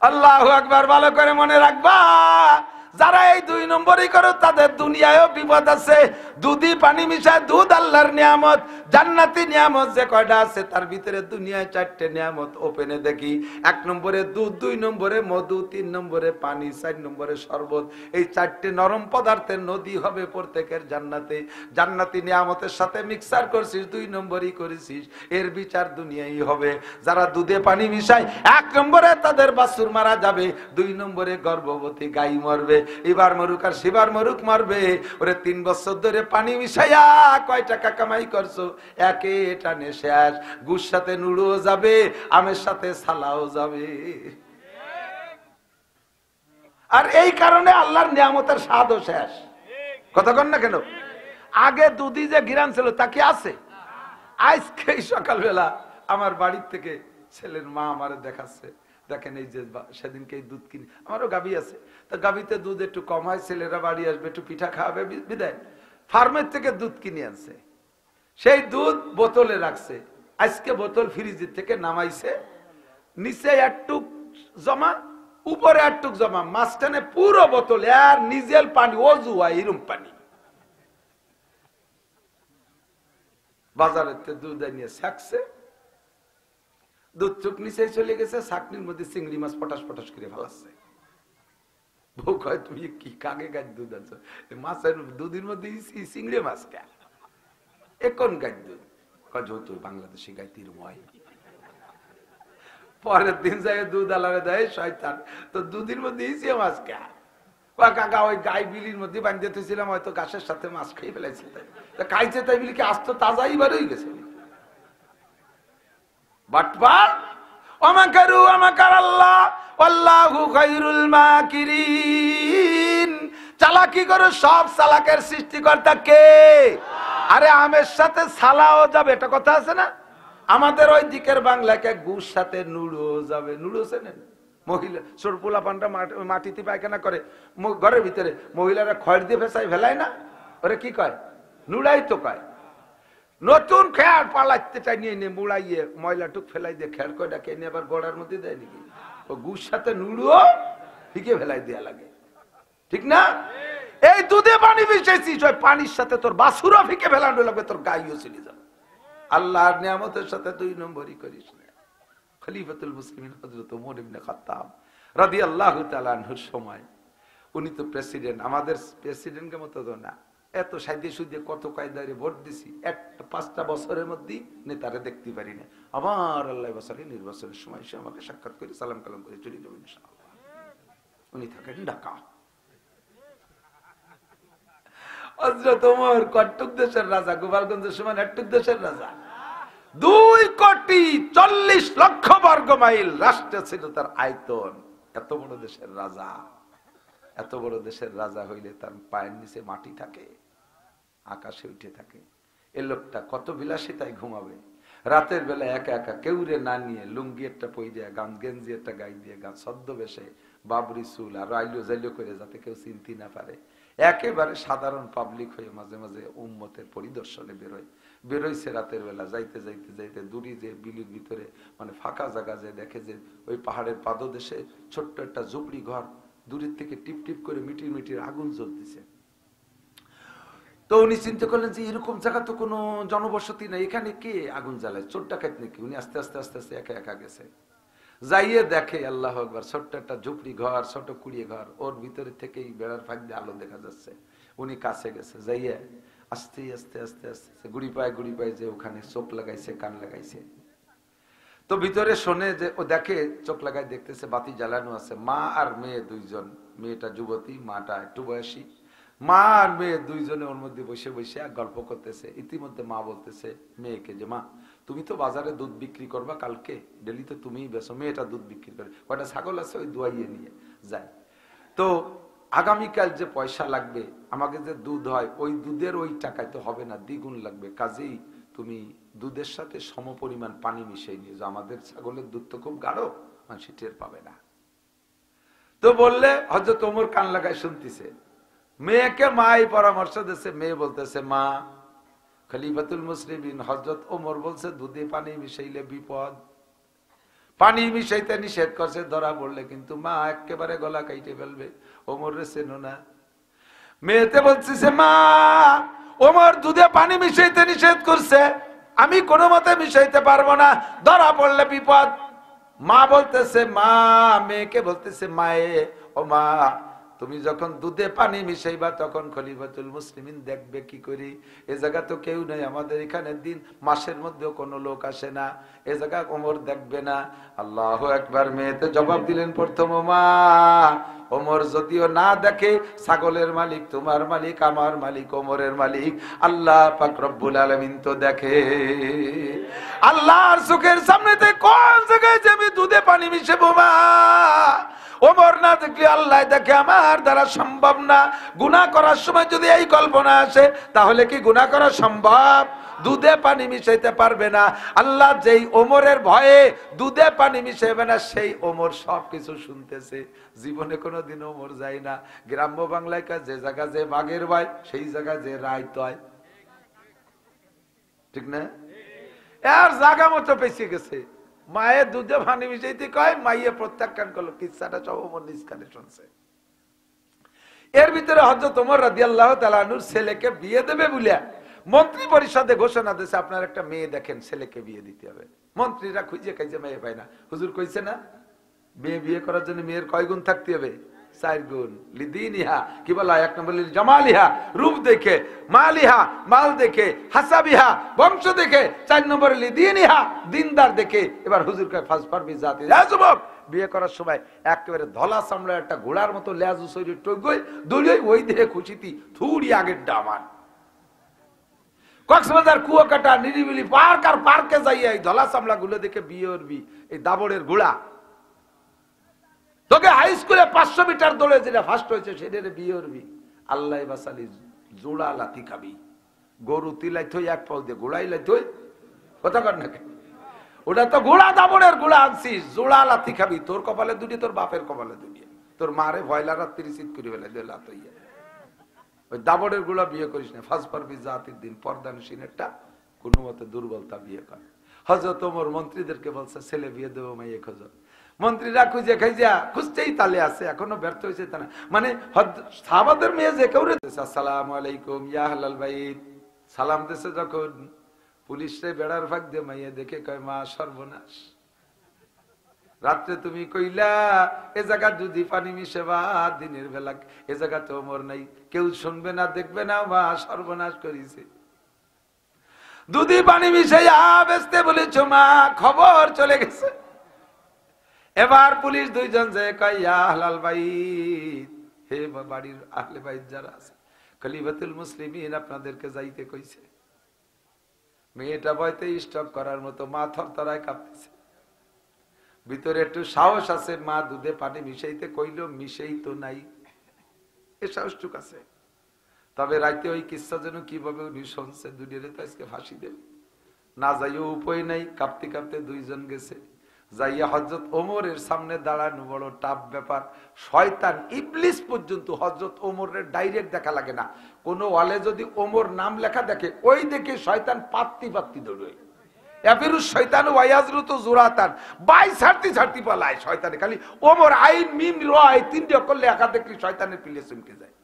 আল্লাহু আকবার, ভালো করে মনে রাখবা, যারা এই 2 নম্বরই করো তাদের দুনিয়ায়ও বিপদ আছে। দুধি পানি মিশায় দুধ আল্লাহর নিয়ামত, জান্নাতি নিয়ামত যে কয়টা আছে তার ভিতরে দুনিয়ায় 4টে নিয়ামত ওপেনে দেখি। 1 নম্বরে দুধ, 2 নম্বরে মধু, 3 নম্বরে পানি, 4 নম্বরে শরবত। এই 4টে নরম পদার্থের নদী হবে প্রত্যেকের জান্নাতে। জান্নাতি নিয়ামতের সাথে মিক্সার করছিস, 2 নম্বরই করেছিস, এর বিচার দুনিয়ায় হবে। যারা দুধে পানি মিশায় 1 নম্বরে তাদের বাছুর মারা যাবে, 2 নম্বরে গর্ভবতী গাই মরবে, এবার মরুক আর সেবার মরুক মারবে। ওরে 3 বছর ধরে পানি মিশাইয়া কয় টাকা কামাই করছো, একে টানে শেষ। গুড় সাথে নুড়ও যাবে, আমের সাথে সালাও যাবে। আর এই কারণে আল্লাহর নিয়ামতের স্বাদও শেষ। কথা কন না কেন? আগে দুধি যে গিরান ছিল তা কি আছে? আজকে সকালবেলা আমার বাড়ির থেকে ছেলের মা আমার দেখাচ্ছে, দেখেন এই যে সেদিনকে দুধ কিনি, আমারও গাভী আছে, তো গাভীতে দুধ একটু কম হয়, ছেলেরা বাড়ি আসবে একটু পিঠা খাওয়াবে বিদায়, ফার্মের থেকে দুধ কিনে আনছে, সেই দুধ বোতলে রাখছে। আজকে বোতল ফ্রিজের থেকে নামাইছে, নিচে একটুক জমা, উপরে একটুক জমা, মাঝখানে পুরো বোতল আর নিজের পানি, অজু হয় এরম পানি। বাজারের দুধ নিয়ে শাকছে, দুধ চুক নিচে চলে গেছে, ছাকনির মধ্যে চিংড়ি মাছ পটাশ পটাশ করে ফেলাচ্ছে। বউ কয় তুমি কি কাকে গাছ দুধ আনছো, মাছের দুধের মধ্যে চিংড়ি মাছ কে, এখন গাছ দুধ যত বাংলাদেশি গাই তিরময়। পরের দিন যায় দুধ আলাদা দেয় শয়তান, তো দুধের মধ্যে ইসে মাছ কে, কাকা ওই গাই বিলির মধ্যে বাঁধতে থইছিলাম, হয়তো গাছের সাথে মাছ খেয়ে ফেলাইছে, খাইছে তাই বিলি কি আসতো তাজাই বার হয়ে গেছে। বাটবার ওমাকারু আমাকার আল্লাহ আল্লাহু খায়রুল মাকিরিন। চালাকি করো, সব চালাকের সৃষ্টিকর্তা কে? আরে আমের সাথে সালাও যাবে, এটা কথা আছে না? আমাদের ওই দিকের বাংলাকে গুড় সাথে নুড়ো যাবে। নুড়ো চেনেন? মহিলা সরপুলা পানটা মাটিতে পায়খানা করে, ঘরের ভিতরে মহিলারা খড় দিয়ে ফেসাই ফেলায় না, ওরে কি কয়? নুড়াই তো কয়। নতুন খেয়ার পালাইতে চাই নিয়ে নিয়ে মুড়াইয়ে ময়লাটুক ফেলাই দিয়ে খেয়ার করে ডাকে নিয়ে আবার গড়ার মধ্যে দেয় নাকি? ও গুড় সাথে নুড়ো ফিকে ফেলাই দেয়া লাগে, ঠিক না? এই দুধে পানি মিশাইছিস, ওই পানির সাথে তোর বাছুরও ফিকে ফেলানো লাগবে, তোর গাইও চলে যাবে। আল্লাহর নিয়ামতের সাথে 2 নম্বরই করিস না। খলিফাতুল মুসলিমিন হযরত ওমর ইবনে খাত্তাব রাদিয়াল্লাহু তাআলা আনহুর সময়, উনি তো প্রেসিডেন্ট, আমাদের প্রেসিডেন্টের মতো তো না, এত সাইদে সুদে কত কায়দারে ভোট দিছি, একটা 5টা বছরের মধ্যে নেতারে দেখতে পারি না। আবার আল্লাহ বছরে নির্বাচনের সময় সে আমাকে সাক্ষাৎ করে সালাম কালাম করে চলে যাবেন ইনশাআল্লাহ। উনি থাকেন ঢাকা। হযরত ওমর কট্টুক দেশের রাজা, গোপালগঞ্জের সময় একটুক দেশের রাজা, 2,40,00,000 বর্গ মাইল রাষ্ট্র ছিল তার আয়তন। এত বড় দেশের রাজা, এত বড় দেশের রাজা হইলে তার পায়ের নিচে মাটি থাকে, আকাশে উঠে থাকে। এ লোকটা কত বিলাসিতায় ঘুমাবে, রাতের বেলা একা একা, কেউরে না নিয়ে লুঙ্গি একটা পই দিয়ে, গান গেঞ্জি একটা গাই দিয়ে, গান ছদ্মবেশে, বাবরি চুল আর আইলো জাইলো করে, যাতে কেউ চিনতে না পারে, একেবারে সাধারণ পাবলিক হয়ে মাঝে মাঝে উম্মতের পরিদর্শনে বেরোইছে রাতের বেলা। যাইতে যাইতে যাইতে দূরে যে বিলির ভিতরে মানে ফাঁকা জায়গা যে দেখে যে ওই পাহাড়ের পাদদেশে ছোট্ট একটা ঝুপড়ি ঘর, দূরের থেকে টিপ টিপ করে মিটির মিটির আগুন জ্বলতেছে। তো উনি চিন্তা করলেন যে এরকম জায়গা তো কোনো জনবসতি নাই, এখানে কে আগুন জ্বালায়, চোর ডাকাত নাকি? উনি আস্তে আস্তে আস্তে আস্তে একা একা গেছে, যাইয়ে দেখে আল্লাহ আকবার, ছোট্ট একটা ঝুপড়ি ঘর, ছোট কুড়িয়ে ঘর, ওর ভিতরে থেকেই বেড়ার ফাঁক দিয়ে আলো দেখা যাচ্ছে। উনি কাছে গেছে, যাইয়ে আস্তে আস্তে আস্তে আস্তে গুড়ি পায় যে ওখানে চোখ লাগাইছে, কান লাগাইছে। তো ভিতরে শোনে যে, ও দেখে চোখ লাগাই দেখতেছে বাতি জ্বালানো আছে, মা আর মেয়ে 2 জন, মেয়েটা যুবতী, মাটা একটু বয়সী, মা আর মেয়ে 2 জনে ওর মধ্যে বসে বসে গল্প করতেছে। ইতিমধ্যে মা বলতেছে মেয়েকে যে, মা তুমি তো বাজারে দুধ বিক্রি করবা কালকে, ডেলি তো তুমিই বেচো। মেয়েটা দুধ বিক্রি করে, কয়টা ছাগল আছে ওই দোয়াইয়ে নিয়ে যায়। তো আগামীকাল যে পয়সা লাগবে, আমাকে যে দুধ হয়, ওই দুধের ওই টাকায় তো হবে না, দ্বিগুণ লাগবে, কাজেই তুমি দুধের সাথে সমপরিমাণ পানি মিশিয়ে নিয়ে যাও, আমাদের ছাগলের দুধ তো খুব গাঢ়, মানুষ টের পাবে না। তো বললে হযরত ওমর কান লাগায় শুনতেছে। মেয়েকে মা এই পরামর্শ দিচ্ছে, মেয়ে বলতেছে, মা খলিফাতুল মুসলিমিন হযরত ওমর বলছে দুধে পানি মিশাইলে বিপদ, পানি মিশাইতে নিষেধ করছে, ধরা পড়লে কিন্তু মা একেবারে গলা কাইটে ফেলবে, ওমর রে চেনো না। মেয়েতে বলতেছে, মা ওমর দুধে পানি মিশাইতে নিষেধ করছে, আমি কোনো মতে মিশাইতে পারবো না, ধরা পড়লে বিপদ। মা বলতেছে, মা মেয়েকে বলতেছে, মায়ে ও মা তুমি যখন দুধে পানি মিশাইবা তখন খলিফাতুল মুসলিমিন দেখবে কি করি, এ জায়গা তো কেউ নাই, আমাদের এখানে দিন মাসের মধ্যেও কোনো লোক আসে না, এ জায়গা ওমর দেখবে না। আল্লাহু আকবার। মেয়েতে জবাব দিলেন প্রথম, মা ওমর যদিও না দেখে, ছাগলের মালিক তোমার মালিক, আমার মালিক ওমরের মালিক আল্লাহ পাক রব্বুল আলামিন তো দেখে। আল্লাহর চোখের সামনেতে কোন জায়গায় যে আমি দুধে পানি মিশাবো মা? ওমর না দেখলে আল্লাহ দেখে, আমার দ্বারা সম্ভব না। গুনাহ করার সময় যদি এই কল্পনা আসে, তাহলে কি গুনাহ করা সম্ভব? দুধে পানি মিশাইতে পারবে না। আল্লাহ যেই ওমরের ভয়ে দুধে পানি মিশাইবে না, সেই ওমর সবকিছু শুনতেছে। জীবনে কোনোদিন ওমর যায় না। গ্রাম্য বাংলায় যে জায়গা যে বাঘের ভয়, সেই জায়গায় যে রায় তয়, ঠিক না? আর জায়গা মতো পেছে গেছে। মায়ের দুধে পানি মিশাইতে কয়, মাইয়ে প্রত্যাখ্যান করলো। কিচ্ছাটা সব ওমর নিজ কানে শুনছে। এর ভিতরে হযরত ওমর রাদিয়াল্লাহু তাআলা আনহুর ছেলেকে বিয়ে দেবে বলে মন্ত্রী পরিষদে ঘোষণা দিয়েছে, আপনার একটা মেয়ে দেখেন, ছেলেকে বিয়ে দিতে হবে। মন্ত্রীরা খুঁজে খাইছে মেয়ে পায় না। হুজুর কইছে না মেয়ে বিয়ে করার জন্য মেয়ের কয় গুণ থাকতে হবে? 4 গুণ। লিদিনিহা, কি বলা, 1 নম্বর জামালিহা, রূপ দেখে, মালিহা, মাল দেখে, হাসাবিহা, বংশ দেখে, 4 নম্বর লিদিনিহা, দিনদার দেখে। এবার হুজুর কয় ফার্স্ট পারবি জাতি যুবক বিয়ে করার সময় একেবারে ধলা চামড়া একটা ঘোড়ার মতো লেজ শরীর টগই দড়িয়ে ওই দেহে খুশিতি থুড়ি আগের ডামান। কক্সবাজার কুয়াকাটা নিরিবিলি পার্ক আর পার্কে যাইয়া এই ধলা চামড়া গুলো দেখে বিয়ে করবি, এই দাবড়ের ঘোড়া। তোকে হাই স্কুলে 500 মিটার দৌড়ে যেটা ফার্স্ট হয়েছে সেটা বিয়ে করবি। আল্লাহ বাসালি জোড়া লাথি খাবি। গরু তিলাই থই 1 পাও দিয়ে, ঘোড়াই লাই থই, কথা কর না। ওটা তো ঘোড়া, দাবড়ের ঘোড়া আনছিস, জোড়া লাথি খাবি। তোর কপালে 2টি, তোর বাপের কপালে 2টি। তোর মারে ভয়লার 30 করে ফেলে দিয়ে লাত হইয়া। ওই দাবড়ের ঘোড়া বিয়ে করিস না। ফার্স্ট পারবি জাতির দিন পর্দানসীনেরটা কোনো মতে দুর্বলতা বিয়ে কর। হযরত ওমর মন্ত্রীদেরকে বলছে ছেলে বিয়ে দেবো, মাইয়ে খোঁজো। মন্ত্রীরা খুঁজে খাইজা খুঁজতেই তালে আছে, এখনো ব্যর্থ হয়েছে তা না। মানে সাহাবাদের মেয়ে যে কেউ আসসালামু আলাইকুম ইয়া আহলাল বাইত সালাম দিছে যখন, পুলিশে বেড়ার ফাঁক দিয়ে মাইয়ে দেখে কয় মা সর্বনাশ, রাত্রে তুমি কইলা এ জায়গা যদি পানি মিশে বা দিনের বেলা এ জায়গা তো ওমর নাই, কেউ শুনবে না দেখবে না, মা সর্বনাশ করেছে। দুধি পানি মিশে বেচতে বলেছ মা, খবর চলে গেছে। এবার পুলিশ 2 জন যে কয় ইয়া আহলাল বাইত, হে বাড়ির আহলে বাইত যারা আছে, খলিফাতুল মুসলিমিন আপনাদেরকে যাইতে কইছে। মেয়েটা বইতে স্টক করার মতো, মা থরথরায় কাঁপতেছে। ভিতরে একটু সাহস আছে, মা দুধে পানি মিশাইতে কইল, মিশেই তো নাই, এ সাহসটুক আছে। তবে রাইতে ওই কিচ্ছা যেন কিভাবে উনি শুনছে, দুনিয়ারে তো আজকে ফাঁসি দেবে না, যাইও উপায় নাই। কাঁপতে কাঁপতে 2 জন গেছে, যাইয়া হযরত ওমরের সামনে দাঁড়ানো বড় টাফ ব্যাপার। শয়তান ইবলিস পর্যন্ত হযরত ওমরের ডাইরেক্ট দেখা লাগে না, কোন ওয়ালে যদি ওমর নাম লেখা দেখে ওই দেখে শয়তান পাত্তি দৌড়ে। এফিরুস শয়তান ওয়ায়াজরুতু জুরাতান, বাই ছাড়তি পালায় শয়তানে। খালি ওমর আইন মিম র এই 3টি অক্ষর লেখা দেখলে শয়তানের পিলে চমকে যায়।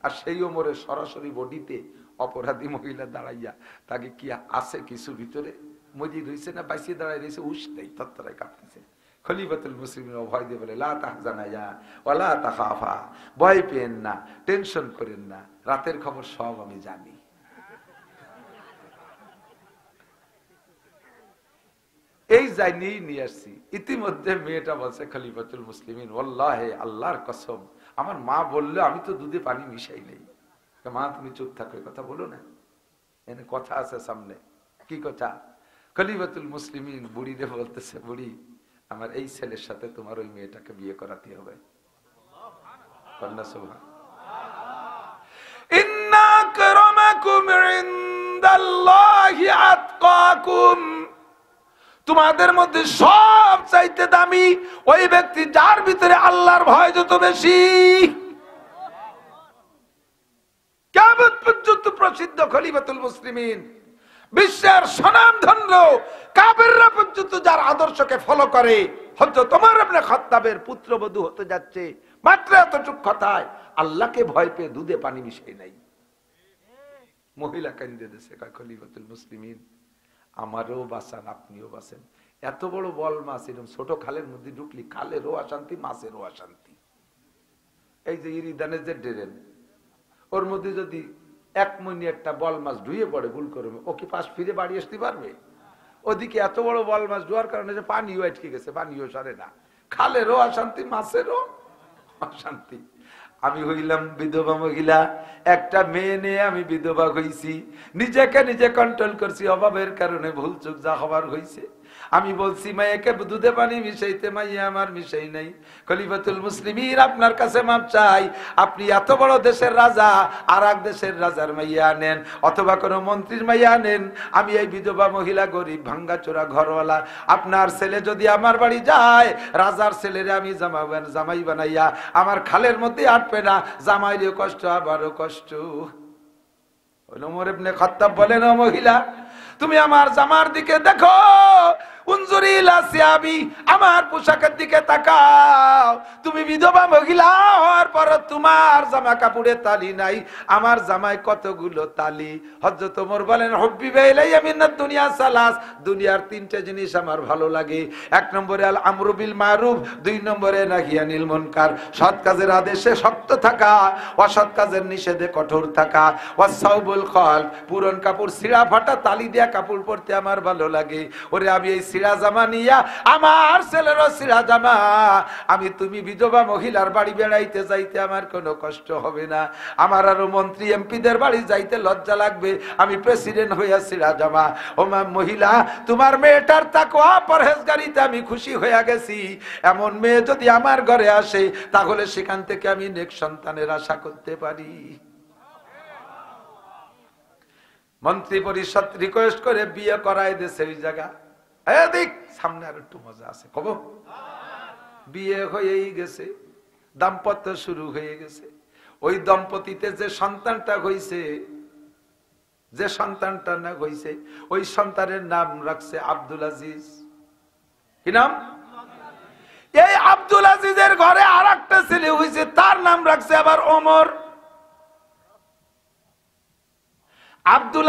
আর সেই ওমরের সরাসরি বডিতে অপরাধী মহিলা দাঁড়াইয়া, তাকে কি আছে কিছু ভিতরে মজি রইছে না বাইসিয়ে দাঁড়াই রয়েছে, উস নেই, তত্তরায় কাঁপতেছে। খলিফাতুল মুসলিমিন ভয় দিয়ে বলে লা তাহজানা ইয়া ওয়ালা তাখাফা, ভয় পেয়েন না, টেনশন করেন না, রাতের খবর সব আমি জানি। এই যাইনি নিয়ে আসছি। ইতিমধ্যে মেয়েটা বলছে খলিফাতুল মুসলিমিন ওয়াল্লাহি আল্লাহর কসম, আমার মা বললো আমি তো দুধে পানি মিশাই নেই। মা তুমি চুপ থাকো, কথা বলো না, এনে কথা আছে সামনে। কি কথা? খলিফাতুল মুসলিমিন বুড়িরে বলতেছে, বুড়ি আমার এই ছেলের সাথে তোমার ওই মেয়েটাকে বিয়ে করাতে হবে। ইন্না আকরামাকুম ইনদাল্লাহি আতকাকুম, তোমাদের মধ্যে সব চাইতে দামি ওই ব্যক্তি যার ভিতরে আল্লাহর ভয় যত বেশি। কিয়ামত পর্যন্ত প্রসিদ্ধ খলিফাতুল মুসলিমিন, বিশ্বের স্বনামধন্য কাফেররা পর্যন্ত যার আদর্শকে ফলো করে। হযরত ওমর ইবনে খাত্তাবের পুত্রবধূ হতে যাচ্ছে, মাত্র এতটুকু কথায় আল্লাহকে ভয় পেয়ে দুধে পানি মিশাই নাই। মহিলা কান্দে দেশে কয় খলিফাতুল মুসলিমিন আমারও বাঁচান, আপনিও বাঁচেন। এত বড় বল মাছ এরকম ছোট খালের মধ্যে ঢুকলি খালেরও অশান্তি, মাছেরও অশান্তি। এই যে ইরিদানের যে ড্রেন, ওর মধ্যে যদি 1 মিনিট একটা বল মাছ ডুয়ে পড়ে ভুল করবে, ও কি পাশ ফিরে বাড়ি আসতে পারবে? ওদিকে এত বড় বল মাছ ডুয়ার কারণে যে পানিও আটকে গেছে, পানিও সরে না, খালেরও অশান্তি, মাছেরও অশান্তি। আমি হইলাম বিধবা মহিলা, একটা মেয়ে নিয়ে আমি বিধবা হইছি, নিজেকে নিজে কন্ট্রোল করছি, অভাবের কারণে ভুল চুক যা হবার হয়েছে। আমি বলছি মাইয়াকে দুধে পানি মিশাইতে, মাইয়া আমার মিশাই নাই। খলিফাতুল মুসলিমিন আপনার কাছে মাপ চাই, আপনি এত বড় দেশের রাজা, আর এক দেশের রাজার মাইয়া আনেন অথবা কোনো মন্ত্রীর মাইয়া আনেন, আমি এই বিধবা মহিলা গরিব ভাঙ্গাচোরা ঘরওয়ালা, আপনার ছেলে যদি আমার বাড়ি যায়, রাজার ছেলেরে আমি জামাই বানাইয়া আমার খালের মধ্যে আটবে না, জামাইরও কষ্ট আবারও কষ্ট। ওমর ইবনে খাত্তাব বলেন, ও মহিলা তুমি আমার জামার দিকে দেখো, উনজুরি ইলা সিয়াবি, আমার পোশাকের দিকে তাকাও। তুমি বিধবা মহিলা হওয়ার পর তোমার জামা কাপড়ে তালি নাই, আমার জামায় কতগুলো তালি। হযরত ওমর বলেন হুব্বি ইলাইয়া মিনাদ দুনিয়া সালাস, দুনিয়ার তিনটে জিনিস আমার ভালো লাগে। এক নম্বরে আল আমরু বিল মারুফ, দুই নম্বরে নাহি আনিল মুনকার, সৎ কাজের আদেশে শক্ত থাকা, অসৎ কাজের নিষেধে কঠোর থাকা। ওয়াসাউবুল খাল, পুরন কাপড় ছিঁড়া ফাটা তালি দেয়া কাপড় পরতে আমার ভালো লাগে। ওরে আমি এই ছিঁড়া জামা নিয়া, আমার ছেলেরও ছিঁড়া জামা, আমি তুমি বিধবা মহিলার বাড়ি বেড়াইতে যাইতে আমার কোনো কষ্ট হবে না। আমার আরো মন্ত্রী এমপিদের বাড়ি যাইতে লজ্জা লাগবে, আমি প্রেসিডেন্ট হইয়া ছিঁড়া জামা। ও মা মহিলা, তোমার মেয়েটার তাকওয়া পরহেজগারিতে আমি খুশি হইয়া গেছি। এমন মেয়ে যদি আমার ঘরে আসে, তাহলে সেখান থেকে আমি নেক সন্তানের আশা করতে পারি। মন্ত্রী পরিষদ রিকোয়েস্ট করে বিয়ে করাই দিয়েছে ওই জায়গা। দেখ সামনে আর একটু মজা আছে, কব। বিয়ে হয়েই গেছে, দাম্পত্য শুরু হয়ে গেছে। ওই দম্পতিতে যে সন্তানটা হইছে, যে সন্তানটা না হইছে, ওই সন্তানের নাম রাখছে আব্দুল আজিজ। কি নাম? এই আব্দুল আজিজের ঘরে আর একটা ছেলে হইছে, তার নাম রাখছে আবার ওমর। আব্দুল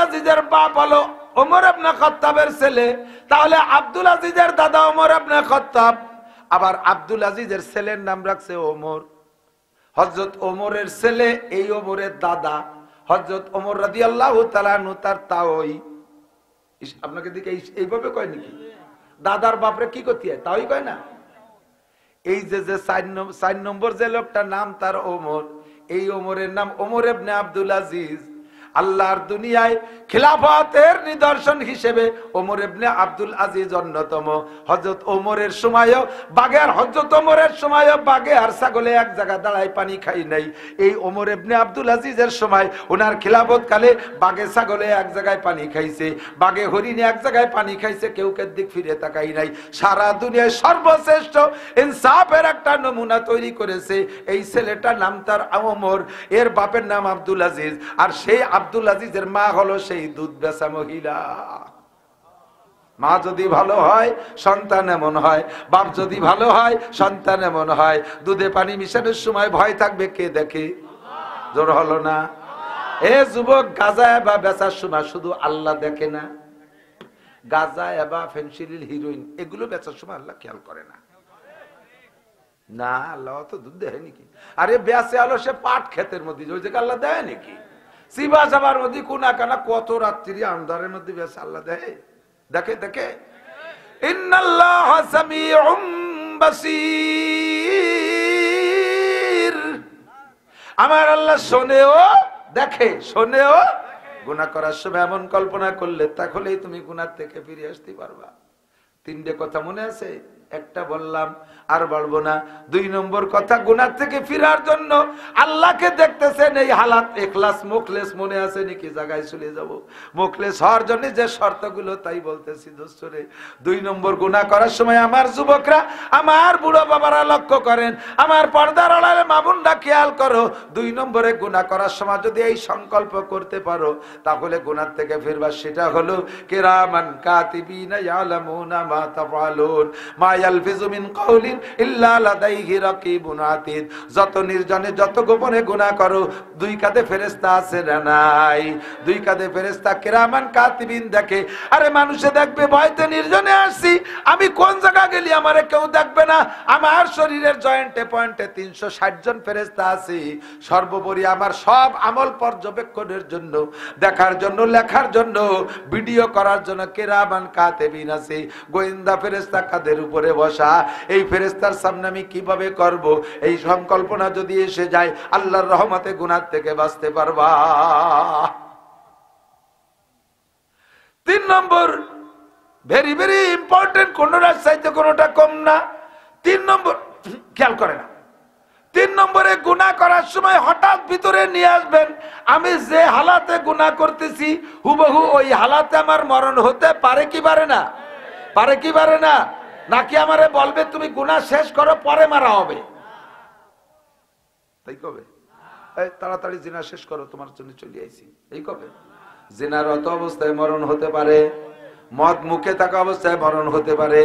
আজিজের বাপ হলো ওমর ইবনে খাত্তাবের ছেলে, তাহলে আব্দুল আজিজের দাদা ওমর ইবনে খাত্তাব। আবার আব্দুল আজিজের ছেলের নাম রাখছে ওমর। হযরত ওমরের ছেলে এই ওমরের দাদা হযরত ওমর রাদিয়াল্লাহু তাআলা আনহু, তার তাওই। আপনাকে দিকে এইভাবে কয় নাকি? দাদার বাপরে কি করতে হয় তাওই কয় না? এই যে 4 নম্বর যে লোকটার নাম তার ওমর, এই ওমরের নাম ওমর ইবনে আব্দুল আজিজ। আল্লাহর দুনিয়ায় খিলাফতের নিদর্শন হিসেবে ওমর ইবনে আব্দুল আজিজ অন্যতম। হযরত ওমরের সময়ও বাঘে আর হযরত ওমরের সময়ও বাঘে আর ছাগলে এক জায়গা দাঁড়ায় পানি খাই নাই। এই ওমর ইবনে আব্দুল আজিজের সময় ওনার খিলাফত কালে বাঘে ছাগলে এক জায়গায় পানি খাইছে, বাঘে হরিণে এক জায়গায় পানি খাইছে, কেউ কে দিক ফিরে তাকাই নাই। সারা দুনিয়ায় সর্বশ্রেষ্ঠ ইনসাফের একটা নমুনা তৈরি করেছে এই ছেলেটার নাম তার ওমর, এর বাপের নাম আব্দুল আজিজ। আর সেই আব্দুল আজিজের মা হলো সেই দুধ বেচা মহিলা। মা যদি ভালো হয় সন্তান এমন হয়, বাপ যদি ভালো হয় সন্তান এমন হয়। দুধে পানি মিশানোর সময় ভয় থাকবে কে দেখে? জোর হলো না? এ যুবক, গাঁজা বা বেচার সময় শুধু আল্লাহ দেখে না, গাঁজা বা ফেনসিডিল হিরোইন এগুলো বেচার সময় আল্লাহ খেয়াল করে না। না, আল্লাহ তো দুধ দেয় নাকি? আরে বেচে আলো সে পাট ক্ষেতের মধ্যে, ওই জায়গায় আল্লাহ দেয় নাকি? সিবা সাবার মধ্যে কোনা কানা কত রাত্রি আন্ধারের মধ্যে বেচে আল্লাহ দেয়? দেখে দেখে। ইন্নাল্লাহ সামিউম বাসীর, আমার আল্লাহ শোনেও দেখে, শোনেও। গুনাহ করার সময় এমন কল্পনা করলে তাহলেই তুমি গুনাহ থেকে ফিরে আসতে পারবা। 3টে কথা মনে আছে? একটা বললাম, আর বলবো না। 2 নম্বর কথা, গুনাহ থেকে ফিরার জন্য আল্লাহকে দেখতেছেন এই হালাত, ইখলাস মুখলেস মনে আছে নাকি? জায়গায় চলে যাব। মুখলেস হওয়ার জন্য যে শর্তগুলো তাই বলতেছি দোস্তরে। 2 নম্বর, গুনাহ করার সময় আমার যুবকরা, আমার বুড়ো বাবারা লক্ষ্য করেন, আমার পর্দার আড়ালে মা বোনরা খেয়াল করো। 2 নম্বরে, গুনাহ করার সময় যদি এই সংকল্প করতে পারো তাহলে গুনাহ থেকে ফিরবা। সেটা হলো কিরামান কাতিবিনা ইয়ালামুনা মা তাফআলুন মা ইয়ালফিজু মিন কাউলিন ইল্লা লাদাইহি রাকিবুন আতীদ। যত নির্জনে যত গোপনে গুনাহ করো, 2 কাঁধে ফেরেশতা আছে না নাই? 2 কাঁধে ফেরেশতা কিরামান কাতিবিন দেখে। আরে মানুষে দেখবে ভয়তে নির্জনে আসছি, আমি কোন জায়গা গেলি আমারে কেউ দেখবে না। আমার শরীরের জয়েন্টে পয়েন্টে 360 জন ফেরেশতা আছে। সর্বোপরি আমার সব আমল পর্যবেক্ষণের জন্য, দেখার জন্য, লেখার জন্য, ভিডিও করার জন্য কিরামান কাতিবিন আছে। গোয়েন্দা ফেরেশতা কাদের উপরে বসা। এই ফেরেশতার সামনে আমি কিভাবে করব, এই সংকল্পনা যদি এসে যায় আল্লাহর রহমতে গুনাহ থেকে বাঁচতে পারবা। 3 নম্বর, ভেরি ভেরি ইম্পর্টেন্ট, কোনটার চাইতে কোনটা কম না। 3 নম্বর খেয়াল করে না। 3 নম্বরে, গুনাহ করার সময় হঠাৎ ভিতরে নিয়ে আসবেন আমি যে হালাতে গুনাহ করতেছি হুবহু ওই হালাতে আমার মরণ হতে পারে কি পারে না? পারে কি পারে না? নাকি আমারে বলবে তুমি গুনাহ শেষ করো পরে মারা হবে? তাই কবে? এই তাড়াতাড়ি জিনা শেষ করো, তোমার জন্য চলে আইছি, এই কবে? জিনারত অবস্থায় মরণ হতে পারে, মদ মুখে থাকা অবস্থায় মরণ হতে পারে,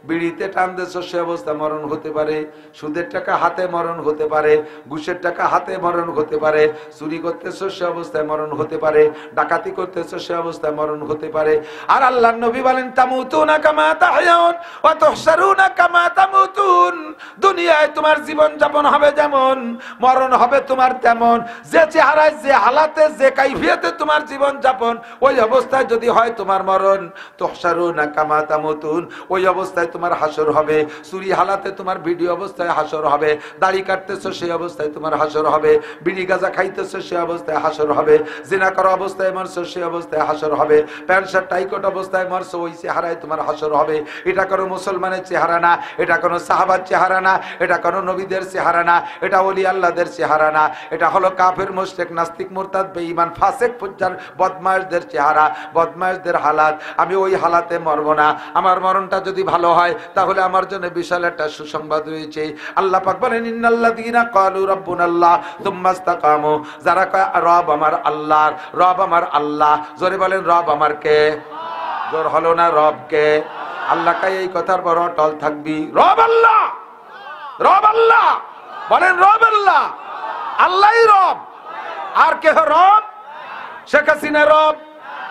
বিড়িতে টান দিয়েছ সে অবস্থায় মরণ হতে পারে, সুদের টাকা হাতে মরণ হতে পারে, ঘুষের টাকা হাতে মরণ হতে পারে, চুরি করতেছ সে অবস্থায় মরণ হতে পারে, ডাকাতি করতেছ সে অবস্থায় মরণ হতে পারে। আর আল্লাহর নবী বলেন তামুতুনা কামা তাহয়াউন ওয়া তুহশারুনা কামা তামুতুন। দুনিয়ায় তোমার জীবন যাপন হবে যেমন, মরণ হবে তোমার তেমন। যে চেহারায়, যে হালাতে, যে কাইফিয়তে তোমার জীবন যাপন, ওই অবস্থায় যদি হয় তোমার মরণ। তুহশারুনা কামা তামুতুন, ওই অবস্থায় তোমার হাসর হবে। চুরি হালাতে তোমার ভিডিও অবস্থায় হাসর হবে, দাড়ি কাটতেছো সেই অবস্থায় তোমার হাসর হবে, বিড়ি গাঁজা খাইতেছো সেই অবস্থায় হাসর হবে, জিনা করা অবস্থায় মরছো সেই অবস্থায় হাসর হবে, প্যান্ট শার্ট টাইকট অবস্থায় মরছো ওই চেহারায় তোমার হাসর হবে। এটা কোনো মুসলমানের চেহারা না, এটা কোনো সাহাবার চেহারা না, এটা কোনো নবীদের চেহারা না, এটা ওলি আল্লাহদের চেহারা না, এটা হলো কাফের, মুশরিক, নাস্তিক, মুরতাদ, বেঈমান, ফাসিক, ফুজ্জার, বদমাশদের চেহারা, বদমাশদের হালাত। আমি ওই হালাতে মরব না। আমার মরণটা যদি ভালো হয় তাহলে আমার জন্য বিশাল একটা সুসংবাদ রয়েছে। আল্লাহ পাক বলেন ইন্নাল্লাযীনা ক্বালু রাব্বুনাল্লাহ সুম্মা ইসতাকামু, যারা কয় রব আমার আল্লাহ, রব আমার আল্লাহ, জোরে বলেন রব আমার কে? জোর হলো না, রব কে? আল্লাহ কাই এই কথার বড় অটল থাকবি, রব আল্লাহ, রব আল্লাহ, বলেন রব আল্লাহ, আল্লাহই রব। আর কে রব? শেখ হাসিনা রব,